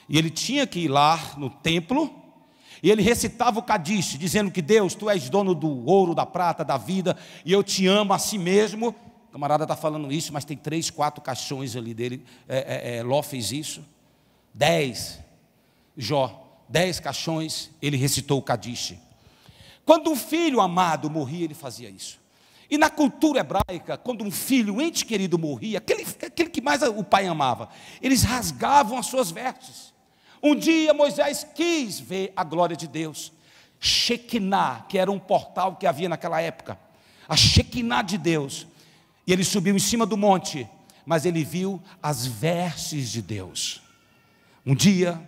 B: e ele tinha que ir lá no templo, e ele recitava o Kadish, dizendo que Deus, Tu és dono do ouro, da prata, da vida, e eu te amo a si mesmo. O camarada está falando isso, mas tem 3, 4 caixões ali dele. Ló fez isso, 10 caixões, ele recitou o Kadish. Quando um filho amado morria, ele fazia isso. E na cultura hebraica, quando um filho, um ente querido morria, aquele que mais o pai amava, eles rasgavam as suas vestes. Um dia Moisés quis ver a glória de Deus. Shekinah, que era um portal que havia naquela época, a Shekinah de Deus. E ele subiu em cima do monte, mas ele viu as vestes de Deus. Um dia,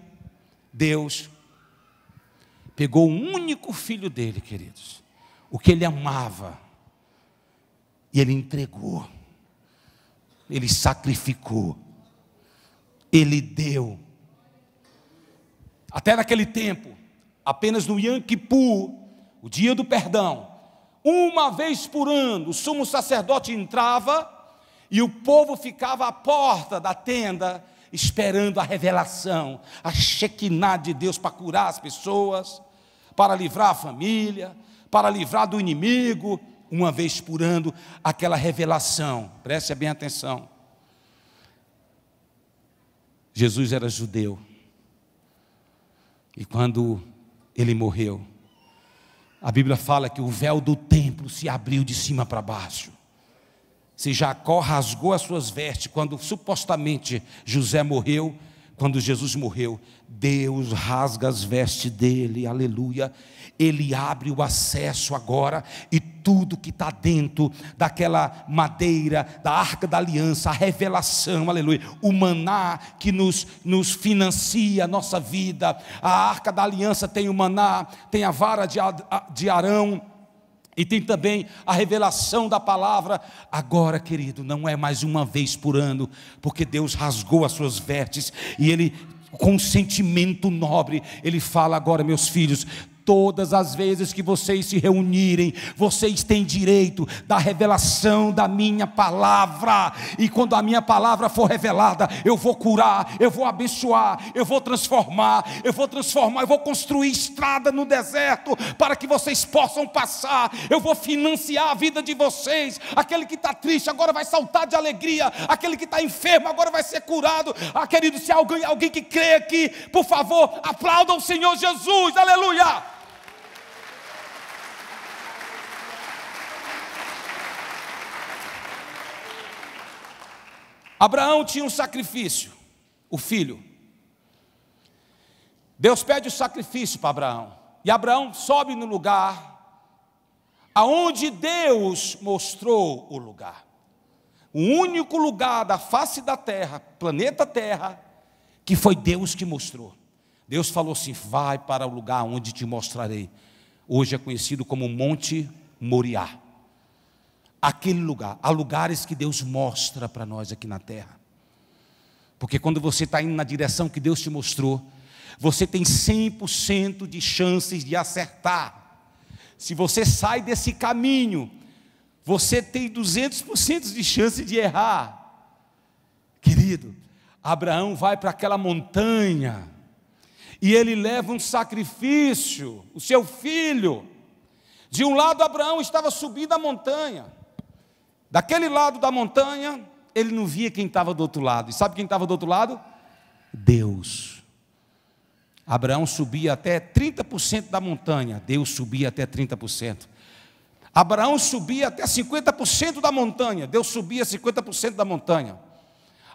B: Deus pegou o único filho dele, queridos, o que ele amava, e ele entregou, ele sacrificou, ele deu. Até naquele tempo, apenas no Yom Kippur, o dia do perdão, uma vez por ano, o sumo sacerdote entrava e o povo ficava à porta da tenda, esperando a revelação, a Shekinah de Deus para curar as pessoas, para livrar a família, para livrar do inimigo. Uma vez por ano, aquela revelação. Preste bem atenção. Jesus era judeu, e quando ele morreu, a Bíblia fala que o véu do templo se abriu de cima para baixo. Se Jacó rasgou as suas vestes quando supostamente José morreu, quando Jesus morreu, Deus rasga as vestes dele, aleluia. Ele abre o acesso agora, e tudo que está dentro daquela madeira, da arca da aliança, a revelação, aleluia, o maná que nos financia a nossa vida. A arca da aliança tem o maná, tem a vara de Arão, e tem também a revelação da palavra. Agora, querido, não é mais uma vez por ano, porque Deus rasgou as suas vestes, e Ele, com um sentimento nobre, Ele fala agora: meus filhos, todas as vezes que vocês se reunirem, vocês têm direito da revelação da minha palavra, e quando a minha palavra for revelada, eu vou curar, eu vou abençoar, eu vou transformar, eu vou construir estrada no deserto, para que vocês possam passar, eu vou financiar a vida de vocês. Aquele que está triste agora vai saltar de alegria, aquele que está enfermo agora vai ser curado. Querido, se há alguém que crê aqui, por favor, aplauda o Senhor Jesus, aleluia. Abraão tinha um sacrifício, o filho. Deus pede o sacrifício para Abraão, e Abraão sobe no lugar aonde Deus mostrou o lugar. O único lugar da face da terra, planeta Terra, que foi Deus que mostrou. Deus falou assim: vai para o lugar onde te mostrarei. Hoje é conhecido como Monte Moriá. Aquele lugar, há lugares que Deus mostra para nós aqui na terra, porque quando você está indo na direção que Deus te mostrou, você tem 100% de chances de acertar. Se você sai desse caminho, você tem 200% de chance de errar. Querido, Abraão vai para aquela montanha, e ele leva um sacrifício, o seu filho. De um lado Abraão estava subindo a montanha, daquele lado da montanha ele não via quem estava do outro lado. E sabe quem estava do outro lado? Deus. Abraão subia até 30% da montanha, Deus subia até 30%. Abraão subia até 50% da montanha, Deus subia 50% da montanha.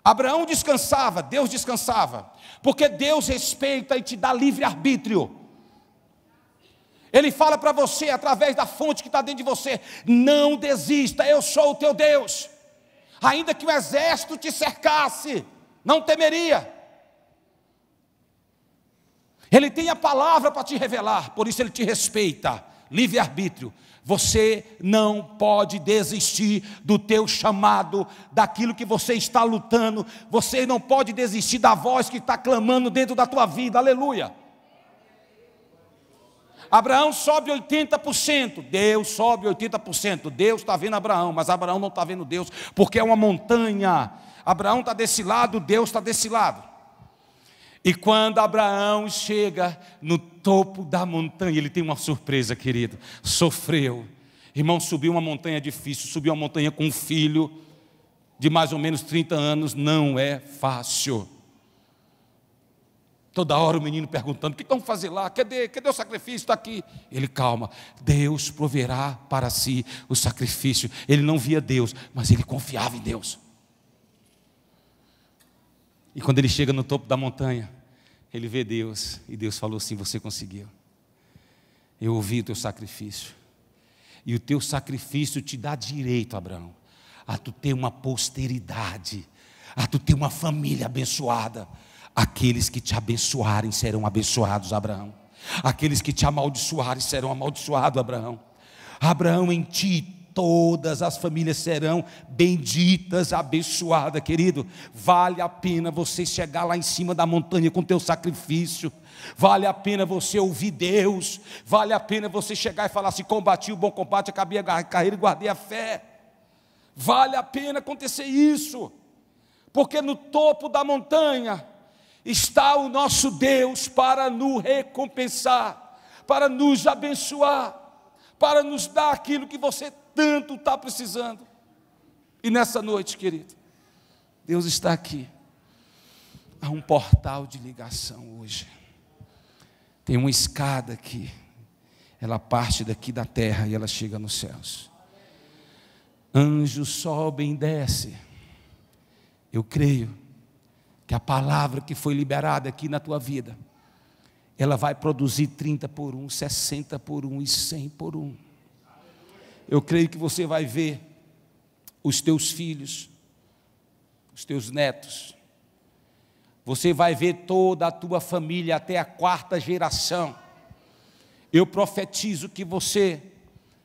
B: Abraão descansava, Deus descansava, porque Deus respeita e te dá livre-arbítrio. Ele fala para você, através da fonte que está dentro de você: não desista, eu sou o teu Deus. Ainda que o exército te cercasse, não temeria. Ele tem a palavra para te revelar, por isso ele te respeita. Livre-arbítrio. Você não pode desistir do teu chamado, daquilo que você está lutando. Você não pode desistir da voz que está clamando dentro da tua vida. Aleluia. Abraão sobe 80%, Deus sobe 80%. Deus está vendo Abraão, mas Abraão não está vendo Deus, porque é uma montanha. Abraão está desse lado, Deus está desse lado. E quando Abraão chega no topo da montanha, ele tem uma surpresa, querido. Sofreu. Irmão, subiu uma montanha difícil, subiu uma montanha com um filho de mais ou menos 30 anos, não é fácil. Toda hora o menino perguntando: o que vamos fazer lá? Cadê o sacrifício? Está aqui. Ele: calma, Deus proverá para si o sacrifício. Ele não via Deus, mas ele confiava em Deus. E quando ele chega no topo da montanha, ele vê Deus, e Deus falou assim: você conseguiu. Eu ouvi o teu sacrifício, e o teu sacrifício te dá direito, Abraão, a tu ter uma posteridade, a tu ter uma família abençoada. Aqueles que te abençoarem serão abençoados, Abraão. Aqueles que te amaldiçoarem serão amaldiçoados, Abraão. Abraão, em ti todas as famílias serão benditas, abençoadas, querido. Vale a pena você chegar lá em cima da montanha com teu sacrifício. Vale a pena você ouvir Deus. Vale a pena você chegar e falar assim: combati o bom combate, acabei a carreira e guardei a fé. Vale a pena acontecer isso, porque no topo da montanha está o nosso Deus para nos recompensar, para nos abençoar, para nos dar aquilo que você tanto está precisando. E nessa noite, querido, Deus está aqui. Há um portal de ligação hoje. Tem uma escada aqui. Ela parte daqui da terra e ela chega nos céus. Anjos sobem e descem. Eu creio que a palavra que foi liberada aqui na tua vida, ela vai produzir 30 por 1, 60 por 1 e 100 por 1. Eu creio que você vai ver os teus filhos, os teus netos, você vai ver toda a tua família até a 4ª geração. Eu profetizo que você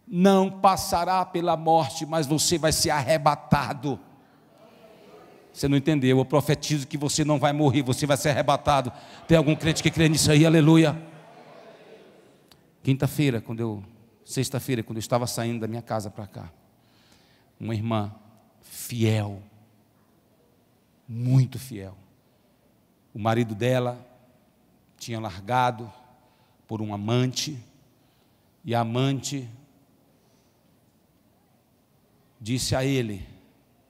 B: não passará pela morte, mas você vai ser arrebatado. Você não entendeu? Eu profetizo que você não vai morrer, você vai ser arrebatado. Tem algum crente que crê nisso aí? Aleluia. Sexta-feira, quando eu estava saindo da minha casa para cá, uma irmã fiel, muito fiel. O marido dela tinha largado por um amante, e a amante disse a ele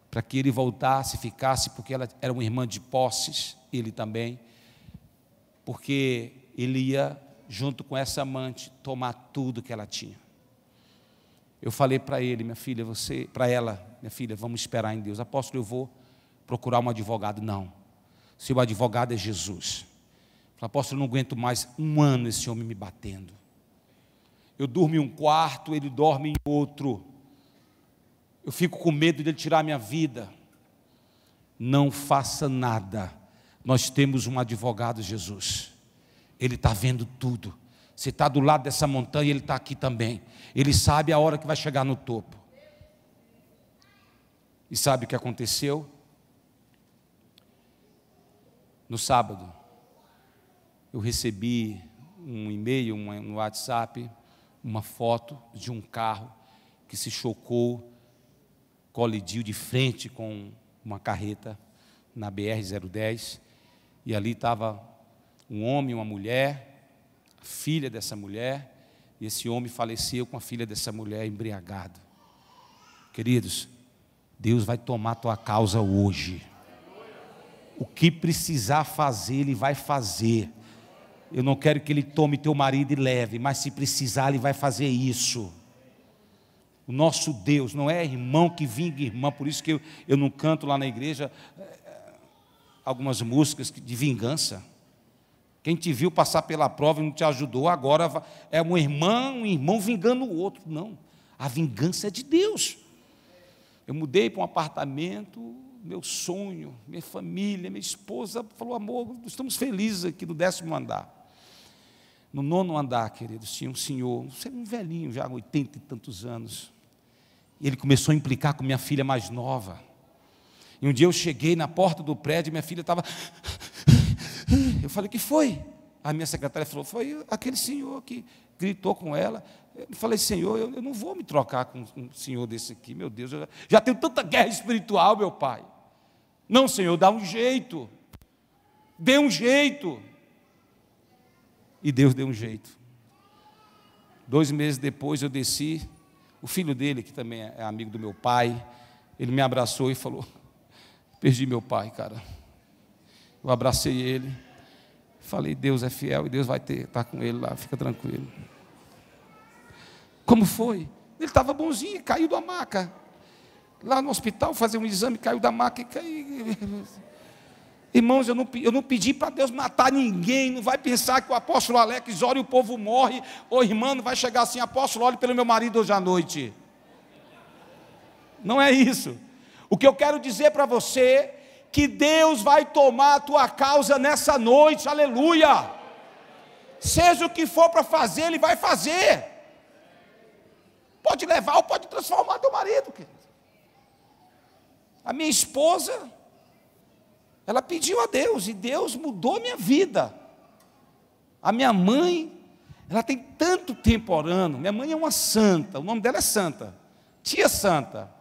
B: para que ele voltasse, ficasse, porque ela era uma irmã de posses, ele também, porque ele ia, junto com essa amante, tomar tudo que ela tinha. Eu falei para ele: minha filha, para ela, minha filha, vamos esperar em Deus. Apóstolo, eu vou procurar um advogado. Não, seu advogado é Jesus. Eu falei: apóstolo, eu não aguento mais um ano esse homem me batendo. Eu durmo em um quarto, ele dorme em outro. Eu fico com medo de ele tirar a minha vida. Não faça nada. Nós temos um advogado, Jesus. Ele está vendo tudo. Você está do lado dessa montanha, ele está aqui também. Ele sabe a hora que vai chegar no topo. E sabe o que aconteceu? No sábado, eu recebi um e-mail, no WhatsApp, uma foto de um carro que se chocou, colidiu de frente com uma carreta na BR-010, e ali estava um homem e uma mulher, a filha dessa mulher, e esse homem faleceu com a filha dessa mulher embriagado. Queridos, Deus vai tomar a tua causa hoje. O que precisar fazer, Ele vai fazer. Eu não quero que Ele tome teu marido e leve, mas se precisar, Ele vai fazer isso. O nosso Deus não é irmão que vinga irmã, por isso que eu não canto lá na igreja algumas músicas de vingança. Quem te viu passar pela prova e não te ajudou, agora é um irmão vingando o outro. Não, a vingança é de Deus. Eu mudei para um apartamento, meu sonho, minha família, minha esposa falou: amor, estamos felizes aqui no 10º andar. No 9º andar, queridos, tinha um senhor, um velhinho já, 80 e tantos anos. E ele começou a implicar com minha filha mais nova. E um dia eu cheguei na porta do prédio e minha filha estava... Eu falei: que foi? A minha secretária falou: foi aquele senhor que gritou com ela. Eu falei: Senhor, eu não vou me trocar com um senhor desse aqui, meu Deus, eu já tenho tanta guerra espiritual, meu pai. Não, Senhor, dá um jeito. Dê um jeito. E Deus deu um jeito. 2 meses depois eu desci, o filho dele, que também é amigo do meu pai, ele me abraçou e falou: perdi meu pai, cara. Eu abracei ele, falei: Deus é fiel e Deus vai estar com ele lá, fica tranquilo. Como foi? Ele estava bonzinho, caiu da maca. Lá no hospital, fazer um exame, caiu da maca e caiu. Irmãos, eu não pedi para Deus matar ninguém. Não vai pensar que o apóstolo Alex ora e o povo morre. Ô irmã, não vai chegar assim: apóstolo, ore pelo meu marido hoje à noite. Não é isso. O que eu quero dizer para você, que Deus vai tomar a tua causa nessa noite, aleluia. Seja o que for para fazer, Ele vai fazer. Pode levar ou pode transformar teu marido, querido. A minha esposa, ela pediu a Deus e Deus mudou a minha vida. A minha mãe, ela tem tanto tempo orando. Minha mãe é uma santa, o nome dela é Santa, tia Santa.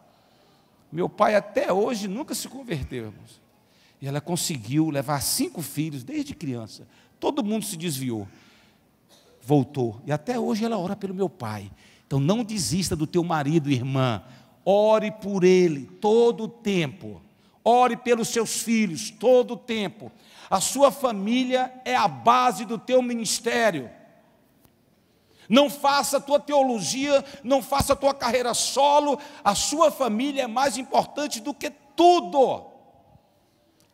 B: Meu pai até hoje nunca se converteu, irmãos. E ela conseguiu levar 5 filhos desde criança. Todo mundo se desviou, voltou. E até hoje ela ora pelo meu pai. Então não desista do teu marido, irmã. Ore por ele todo o tempo. Ore pelos seus filhos todo o tempo. A sua família é a base do teu ministério. Não faça a tua teologia, não faça a tua carreira solo. A sua família é mais importante do que tudo.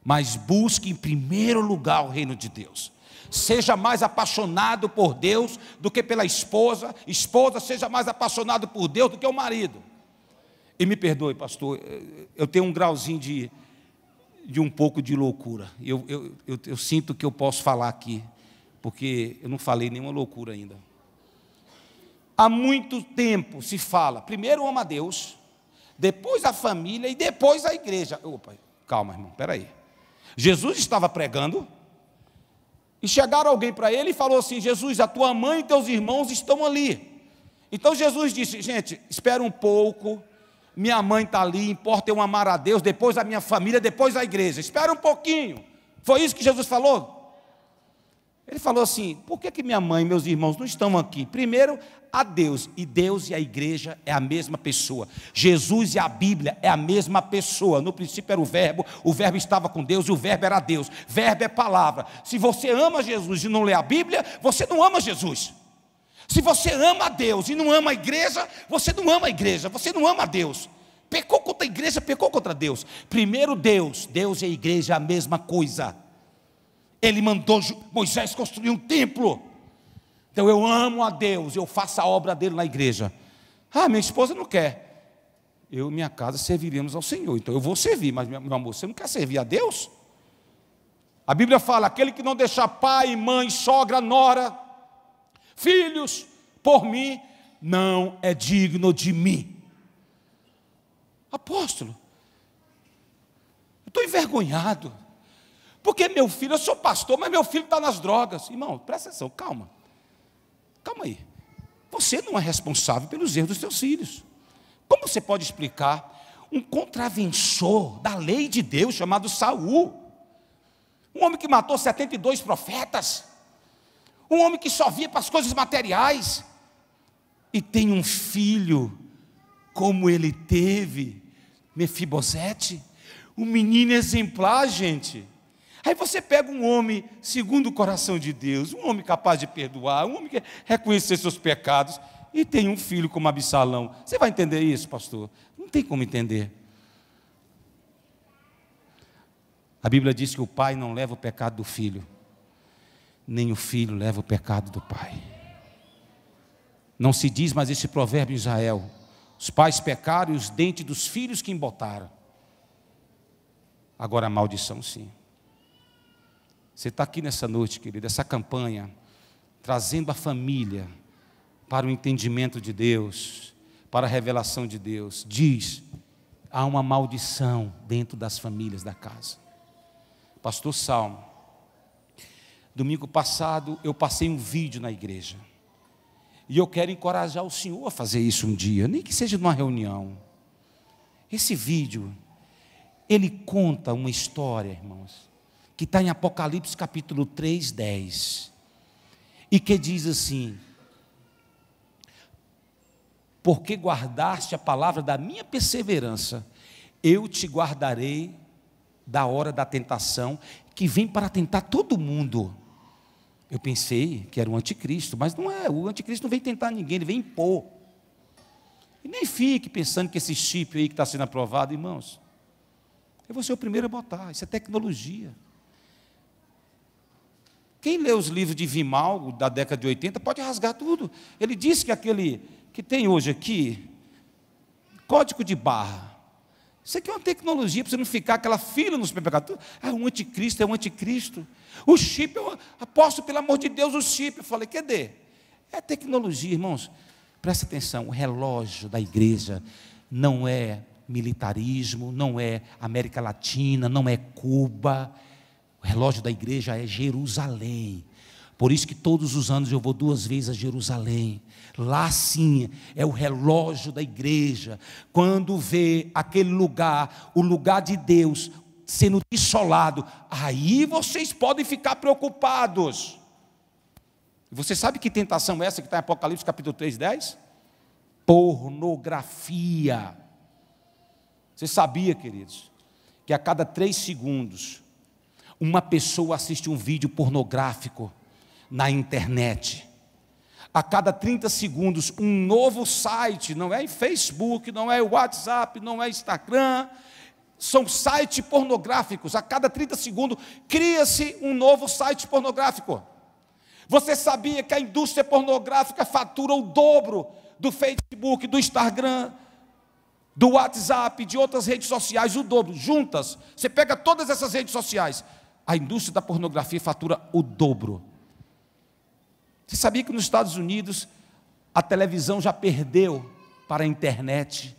B: Mas busque em primeiro lugar o reino de Deus. Seja mais apaixonado por Deus do que pela esposa. Esposa, seja mais apaixonado por Deus do que o marido. E me perdoe, pastor, eu tenho um grauzinho de um pouco de loucura. Eu sinto que eu posso falar aqui, porque eu não falei nenhuma loucura ainda. Há muito tempo se fala, primeiro ama a Deus, depois a família e depois a igreja. Opa, calma, irmão, espera aí. Jesus estava pregando, e chegaram alguém para ele e falou assim: Jesus, a tua mãe e teus irmãos estão ali. Então Jesus disse: gente, espera um pouco, minha mãe está ali, importa eu amar a Deus, depois a minha família, depois a igreja, espera um pouquinho. Foi isso que Jesus falou? Ele falou assim: por que minha mãe e meus irmãos não estão aqui? Primeiro, a Deus, e Deus e a igreja é a mesma pessoa. Jesus e a Bíblia é a mesma pessoa. No princípio era o verbo estava com Deus e o verbo era Deus. Verbo é palavra. Se você ama Jesus e não lê a Bíblia, você não ama Jesus. Se você ama a Deus e não ama a igreja, você não ama a igreja, você não ama a Deus. Pecou contra a igreja, pecou contra Deus. Primeiro Deus e a igreja é a mesma coisa. Ele mandou Moisés construir um templo. Então eu amo a Deus, eu faço a obra dele na igreja. Ah, minha esposa não quer. Eu e minha casa serviremos ao Senhor. Então eu vou servir, mas meu amor, você não quer servir a Deus? A Bíblia fala: aquele que não deixar pai, mãe, sogra, nora, filhos, por mim, não é digno de mim. Apóstolo, eu estou envergonhado, porque meu filho, eu sou pastor, mas meu filho está nas drogas. Irmão, presta atenção, calma aí, você não é responsável pelos erros dos seus filhos. Como você pode explicar um contraventor da lei de Deus chamado Saul, um homem que matou 72 profetas, um homem que só via para as coisas materiais, e tem um filho como ele teve, Mefibosete, um menino exemplar, gente. Aí você pega um homem segundo o coração de Deus, um homem capaz de perdoar, um homem que reconhecer seus pecados, e tem um filho como Absalão. Você vai entender isso, pastor? Não tem como entender. A Bíblia diz que o pai não leva o pecado do filho, nem o filho leva o pecado do pai. Não se diz mais esse provérbio em Israel: os pais pecaram e os dentes dos filhos que embotaram. Agora a maldição sim. Você está aqui nessa noite, querido, essa campanha, trazendo a família para o entendimento de Deus, para a revelação de Deus. Diz, há uma maldição dentro das famílias da casa. Pastor Salmo, domingo passado eu passei um vídeo na igreja, e eu quero encorajar o senhor a fazer isso um dia, nem que seja numa reunião. Esse vídeo, ele conta uma história, irmãos, que está em Apocalipse capítulo 3, 10, e que diz assim: porque guardaste a palavra da minha perseverança, eu te guardarei da hora da tentação, que vem para tentar todo mundo. Eu pensei que era o anticristo, mas não é, o anticristo não vem tentar ninguém, ele vem impor. E nem fique pensando que esse chip aí que está sendo aprovado, irmãos, eu vou ser o primeiro a botar, isso é tecnologia. Quem lê os livros de Vimalgo da década de 80 pode rasgar tudo. Ele disse que aquele que tem hoje aqui, código de barra, isso aqui é uma tecnologia para você não ficar aquela fila no supermercado. Um anticristo, é um anticristo. O chip, eu aposto, pelo amor de Deus, o chip. Eu falei, cadê? É tecnologia, irmãos. Presta atenção, o relógio da igreja não é militarismo, não é América Latina, não é Cuba. O relógio da igreja é Jerusalém. Por isso que todos os anos eu vou 2 vezes a Jerusalém. Lá sim é o relógio da igreja. Quando vê aquele lugar, o lugar de Deus sendo desolado, aí vocês podem ficar preocupados. Você sabe que tentação é essa que está em Apocalipse capítulo 3, 10? Pornografia. Você sabia, queridos, que a cada 3 segundos uma pessoa assiste um vídeo pornográfico na internet? A cada 30 segundos, um novo site, não é em Facebook, não é WhatsApp, não é Instagram, são sites pornográficos. A cada 30 segundos, cria-se um novo site pornográfico. Você sabia que a indústria pornográfica fatura o dobro do Facebook, do Instagram, do WhatsApp, de outras redes sociais, o dobro, juntas? Você pega todas essas redes sociais, a indústria da pornografia fatura o dobro. Você sabia que nos Estados Unidos a televisão já perdeu para a internet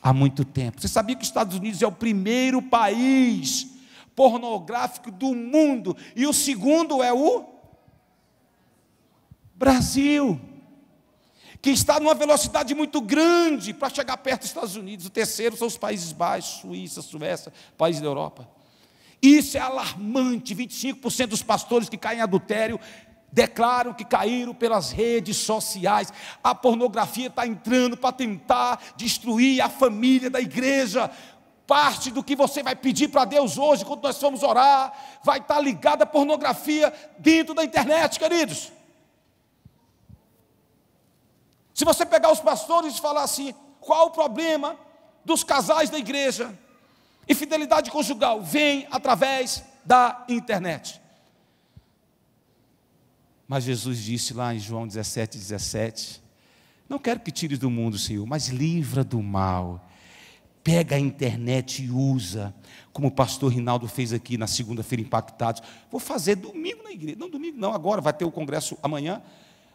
B: há muito tempo? Você sabia que os Estados Unidos é o primeiro país pornográfico do mundo e o segundo é o Brasil, que está numa velocidade muito grande para chegar perto dos Estados Unidos. O terceiro são os Países Baixos, Suíça, Suécia, países da Europa. Isso é alarmante. 25% dos pastores que caem em adultério declaram que caíram pelas redes sociais. A pornografia está entrando para tentar destruir a família da igreja. Parte do que você vai pedir para Deus hoje, quando nós formos orar, vai estar ligada à pornografia dentro da internet, queridos. Se você pegar os pastores e falar assim, qual o problema dos casais da igreja? Infidelidade conjugal vem através da internet. Mas Jesus disse lá em João 17, 17, não quero que tires do mundo, Senhor, mas livra do mal. Pega a internet e usa, como o pastor Rinaldo fez aqui na segunda-feira, Impactados. Vou fazer domingo na igreja, não domingo não, agora vai ter o congresso amanhã,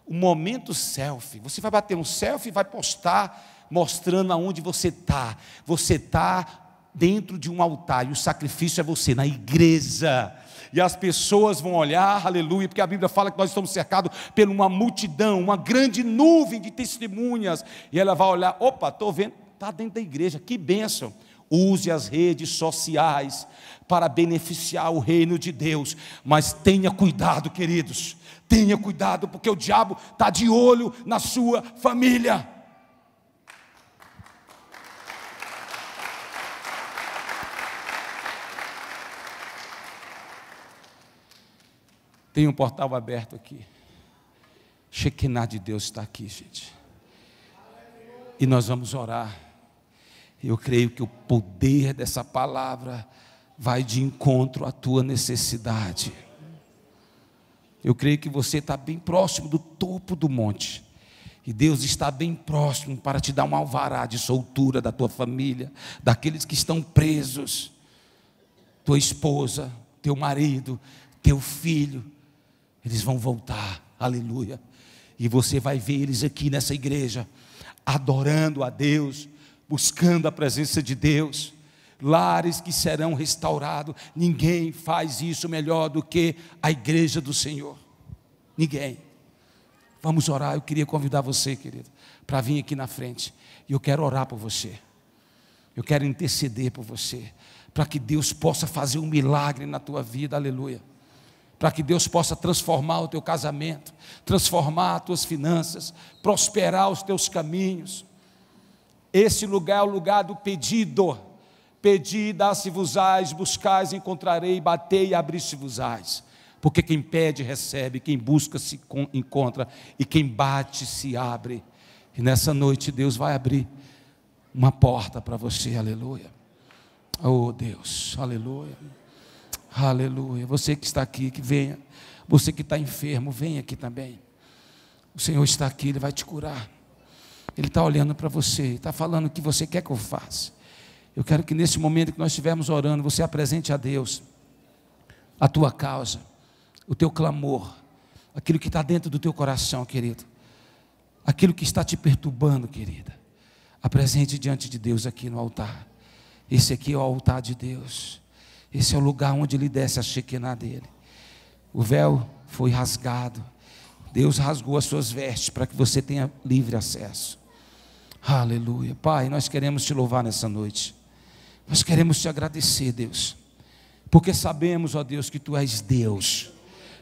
B: o momento selfie. Você vai bater um selfie e vai postar, mostrando aonde você está. Você está dentro de um altar, e o sacrifício é você, na igreja. E as pessoas vão olhar, aleluia, porque a Bíblia fala que nós estamos cercados por uma multidão, uma grande nuvem de testemunhas, e ela vai olhar, opa, estou vendo, está dentro da igreja, que bênção. Use as redes sociais para beneficiar o reino de Deus, mas tenha cuidado, queridos, tenha cuidado, porque o diabo está de olho na sua família. Tem um portal aberto aqui. Shekinah de Deus está aqui, gente. E nós vamos orar. Eu creio que o poder dessa palavra vai de encontro à tua necessidade. Eu creio que você está bem próximo do topo do monte. E Deus está bem próximo para te dar um alvará de soltura da tua família, daqueles que estão presos, tua esposa, teu marido, teu filho. Eles vão voltar, aleluia. E você vai ver eles aqui nessa igreja, adorando a Deus, buscando a presença de Deus. Lares que serão restaurados. Ninguém faz isso melhor do que a igreja do Senhor. Ninguém. Vamos orar. Eu queria convidar você, querido, para vir aqui na frente. E eu quero orar por você. Eu quero interceder por você, para que Deus possa fazer um milagre na tua vida, aleluia. Para que Deus possa transformar o teu casamento, transformar as tuas finanças, prosperar os teus caminhos. Esse lugar é o lugar do pedido. Pedi, dá-se-vos-ás, buscais, encontrarei, batei e abri-se-vos-ás. Porque quem pede, recebe, quem busca, se encontra, e quem bate, se abre. E nessa noite Deus vai abrir uma porta para você, aleluia. Oh Deus, aleluia, aleluia. Você que está aqui, que venha. Você que está enfermo, venha aqui também. O Senhor está aqui, Ele vai te curar. Ele está olhando para você, está falando o que você quer que eu faça. Eu quero que nesse momento que nós estivermos orando, você apresente a Deus a tua causa, o teu clamor, aquilo que está dentro do teu coração, querido, aquilo que está te perturbando, querida. Apresente diante de Deus aqui no altar. Esse aqui é o altar de Deus. Esse é o lugar onde Ele desce a Shekinah dele. O véu foi rasgado. Deus rasgou as suas vestes para que você tenha livre acesso. Aleluia. Pai, nós queremos te louvar nessa noite. Nós queremos te agradecer, Deus, porque sabemos, ó Deus, que Tu és Deus,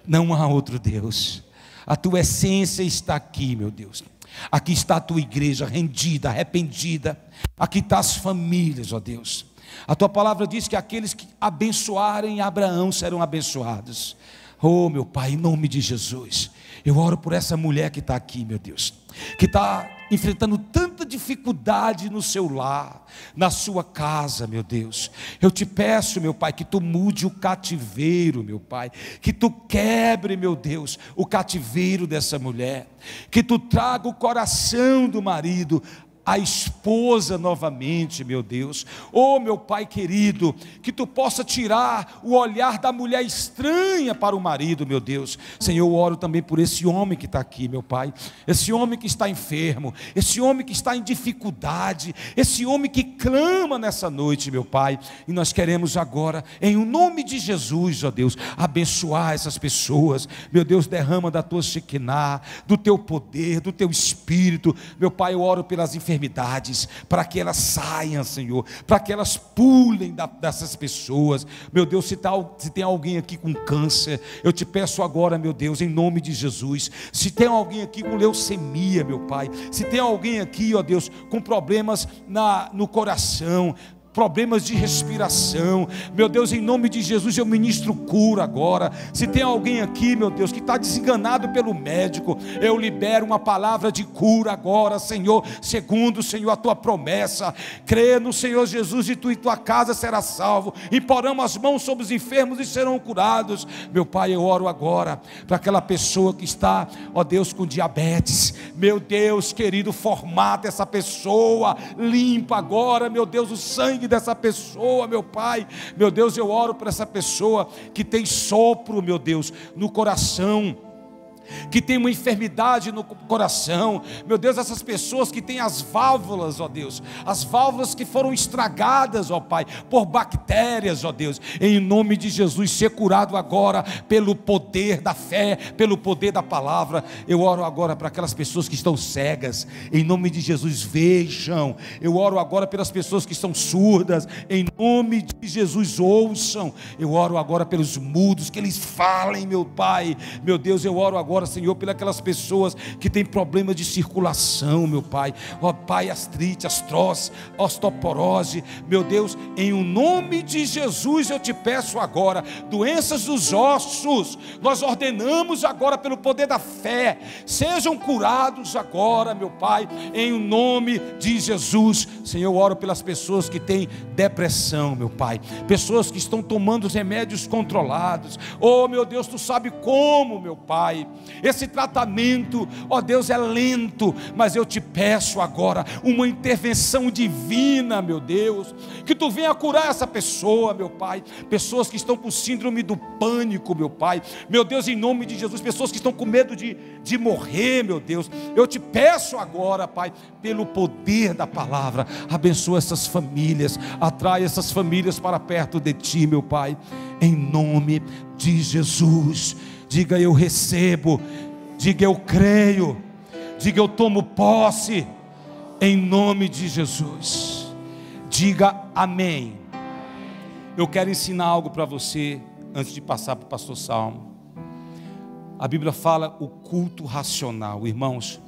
B: não há outro Deus. A Tua essência está aqui, meu Deus. Aqui está a Tua igreja rendida, arrependida. Aqui estão as famílias, ó Deus. A Tua palavra diz que aqueles que abençoarem Abraão serão abençoados. Oh, meu Pai, em nome de Jesus, eu oro por essa mulher que está aqui, meu Deus, que está enfrentando tanta dificuldade no seu lar, na sua casa, meu Deus. Eu te peço, meu Pai, que Tu mude o cativeiro, meu Pai, que Tu quebre, meu Deus, o cativeiro dessa mulher, que Tu traga o coração do marido, a esposa novamente, meu Deus. Oh, meu Pai querido, que Tu possa tirar o olhar da mulher estranha para o marido, meu Deus. Senhor, eu oro também por esse homem que está aqui, meu Pai, esse homem que está enfermo, esse homem que está em dificuldade, esse homem que clama nessa noite, meu Pai. E nós queremos agora, em nome de Jesus, ó Deus, abençoar essas pessoas, meu Deus. Derrama da Tua Shekinah, do Teu poder, do Teu Espírito, meu Pai. Eu oro pelas enfermidades, para que elas saiam, Senhor, para que elas pulem dessas pessoas, meu Deus. Se tem alguém aqui com câncer, eu te peço agora, meu Deus, em nome de Jesus. Se tem alguém aqui com leucemia, meu Pai, se tem alguém aqui, ó Deus, com problemas no coração, problemas de respiração, meu Deus, em nome de Jesus, eu ministro cura agora. Se tem alguém aqui, meu Deus, que está desenganado pelo médico, eu libero uma palavra de cura agora, Senhor, segundo, Senhor, a Tua promessa. Crê no Senhor Jesus e Tu e tua casa será salvo. Imporão as mãos sobre os enfermos e serão curados. Meu Pai, eu oro agora para aquela pessoa que está, ó Deus, com diabetes, meu Deus querido, formata essa pessoa, limpa agora, meu Deus, o sangue dessa pessoa, meu Pai. Meu Deus, eu oro por essa pessoa que tem sopro, meu Deus, no coração, que tem uma enfermidade no coração, meu Deus. Essas pessoas que têm as válvulas, ó Deus, as válvulas que foram estragadas, ó Pai, por bactérias, ó Deus, em nome de Jesus, ser curado agora pelo poder da fé, pelo poder da palavra. Eu oro agora para aquelas pessoas que estão cegas, em nome de Jesus, vejam. Eu oro agora pelas pessoas que estão surdas, em nome de Jesus, ouçam. Eu oro agora pelos mudos, que eles falem, meu Pai. Meu Deus, eu oro agora agora, Senhor, pelas pessoas que têm problemas de circulação, meu Pai. Ó Pai, artrite, artrose, osteoporose, meu Deus, em o nome de Jesus eu te peço agora, doenças dos ossos, nós ordenamos agora pelo poder da fé, sejam curados agora, meu Pai, em o nome de Jesus. Senhor, eu oro pelas pessoas que têm depressão, meu Pai, pessoas que estão tomando os remédios controlados. Oh meu Deus, tu sabe como, meu Pai, esse tratamento, ó Deus, é lento, mas eu te peço agora uma intervenção divina, meu Deus, que tu venha curar essa pessoa, meu Pai, pessoas que estão com síndrome do pânico, meu Pai, meu Deus, em nome de Jesus, pessoas que estão com medo de morrer, meu Deus, eu te peço agora, Pai, pelo poder da palavra, abençoa essas famílias, atrai essas famílias para perto de ti, meu Pai, em nome de Jesus. Diga eu recebo, diga eu creio, diga eu tomo posse, em nome de Jesus. Diga amém. Eu quero ensinar algo para você antes de passar para o pastor Salmo. A Bíblia fala o culto racional. Irmãos,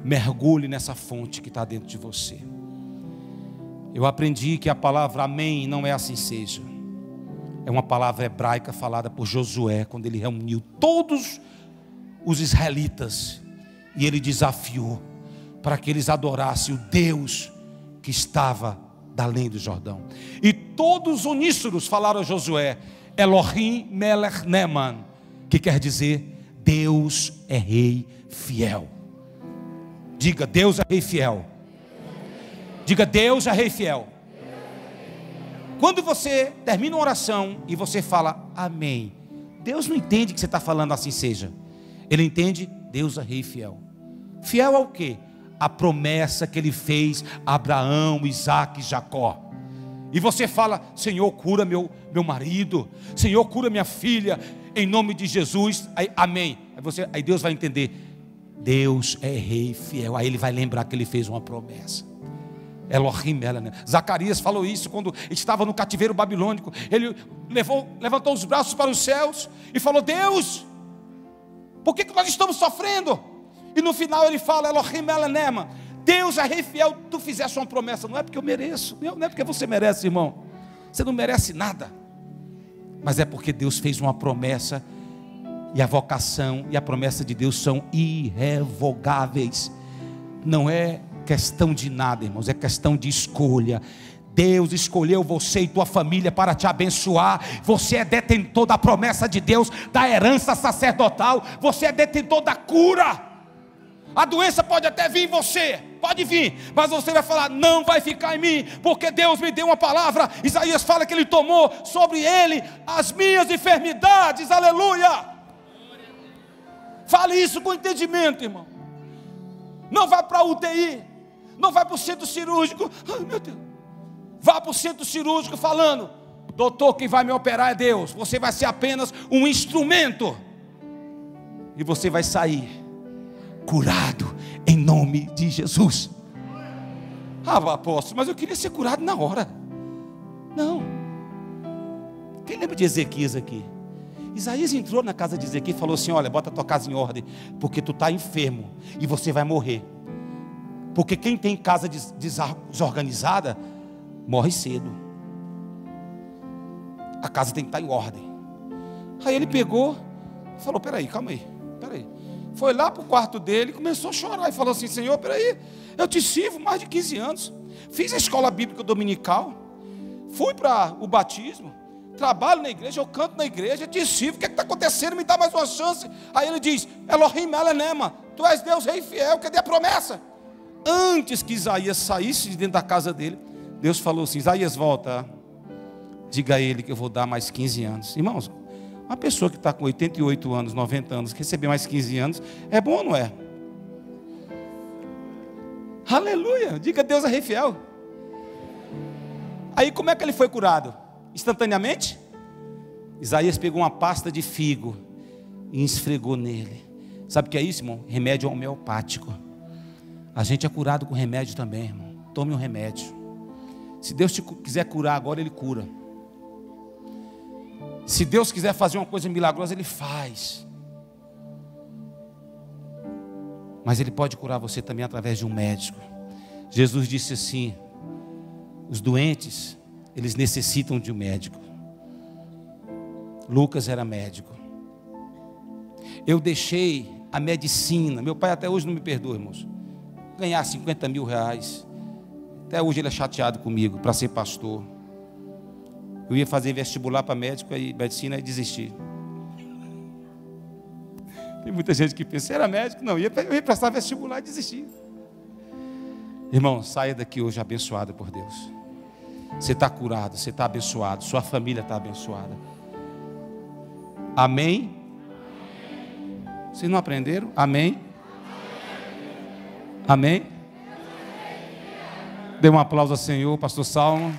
B: mergulhe nessa fonte que está dentro de você. Eu aprendi que a palavra amém não é assim seja. É uma palavra hebraica falada por Josué, quando ele reuniu todos os israelitas e ele desafiou para que eles adorassem o Deus que estava da além do Jordão. E todos uníssonos falaram a Josué: Elohim Melech Neman, que quer dizer Deus é rei fiel. Diga, Deus é rei fiel. Diga, Deus é rei fiel. Quando você termina uma oração e você fala amém, Deus não entende que você está falando assim seja. Ele entende, Deus é rei fiel. Fiel ao quê? A promessa que ele fez a Abraão, Isaac e Jacó. E você fala: Senhor, cura meu marido, Senhor, cura minha filha, em nome de Jesus. Aí, amém. Aí Deus vai entender, Deus é rei fiel. Aí ele vai lembrar que ele fez uma promessa. Elohim, né? Zacarias falou isso quando estava no cativeiro babilônico. Ele levantou os braços para os céus e falou: Deus, por que nós estamos sofrendo? E no final ele fala: Elohim Elenema, Deus é rei fiel. Tu fizeste uma promessa, não é porque eu mereço, não é porque você merece, irmão, você não merece nada, mas é porque Deus fez uma promessa. E a vocação e a promessa de Deus são irrevogáveis. Não é questão de nada, irmãos, é questão de escolha. Deus escolheu você e tua família para te abençoar. Você é detentor da promessa de Deus, da herança sacerdotal. Você é detentor da cura. A doença pode até vir em você, pode vir, mas você vai falar: não vai ficar em mim, porque Deus me deu uma palavra. Isaías fala que ele tomou sobre ele as minhas enfermidades. Aleluia. Fale isso com entendimento, irmão. Não vá para a UTI, não vai para o centro cirúrgico. Ai, meu Deus. Vá para o centro cirúrgico falando: doutor, quem vai me operar é Deus. Você vai ser apenas um instrumento. E você vai sair curado em nome de Jesus. Ah, apóstolo, mas eu queria ser curado na hora. Não. Quem lembra de Ezequias aqui? Isaías entrou na casa de Ezequias e falou assim: olha, bota a tua casa em ordem, porque tu está enfermo e você vai morrer. Porque quem tem casa desorganizada morre cedo. A casa tem que estar em ordem. Aí ele pegou e falou: peraí, calma aí, peraí. Foi lá para o quarto dele e começou a chorar e falou assim: Senhor, peraí, eu te sirvo mais de 15 anos, fiz a escola bíblica dominical, fui para o batismo, trabalho na igreja, eu canto na igreja, te sirvo, o que está acontecendo? Me dá mais uma chance. Aí ele diz: Elohim Elenema, tu és Deus rei fiel, cadê a promessa? Antes que Isaías saísse de dentro da casa dele, Deus falou assim: Isaías, volta, diga a ele que eu vou dar mais 15 anos. Irmãos, uma pessoa que está com 88 anos, 90 anos, receber mais 15 anos, é bom ou não é? Aleluia, diga: Deus é rei fiel. Aí como é que ele foi curado? Instantaneamente? Isaías pegou uma pasta de figo e esfregou nele. Sabe o que é isso, irmão? Remédio homeopático. A gente é curado com remédio também, irmão. Tome um remédio. Se Deus te quiser curar agora, Ele cura. Se Deus quiser fazer uma coisa milagrosa, Ele faz. Mas Ele pode curar você também através de um médico. Jesus disse assim: os doentes, eles necessitam de um médico. Lucas era médico. Eu deixei a medicina. Meu pai até hoje não me perdoa, irmãos. Ganhar 50 mil reais. Até hoje ele é chateado comigo para ser pastor. Eu ia fazer vestibular para médico e medicina e desistir. Tem muita gente que pensa, era médico? Não, eu ia prestar vestibular e desistir. Irmão, saia daqui hoje abençoado por Deus. Você está curado, você está abençoado, sua família está abençoada. Amém? Vocês não aprenderam? Amém? Amém? Dê um aplauso ao Senhor, pastor Salmo.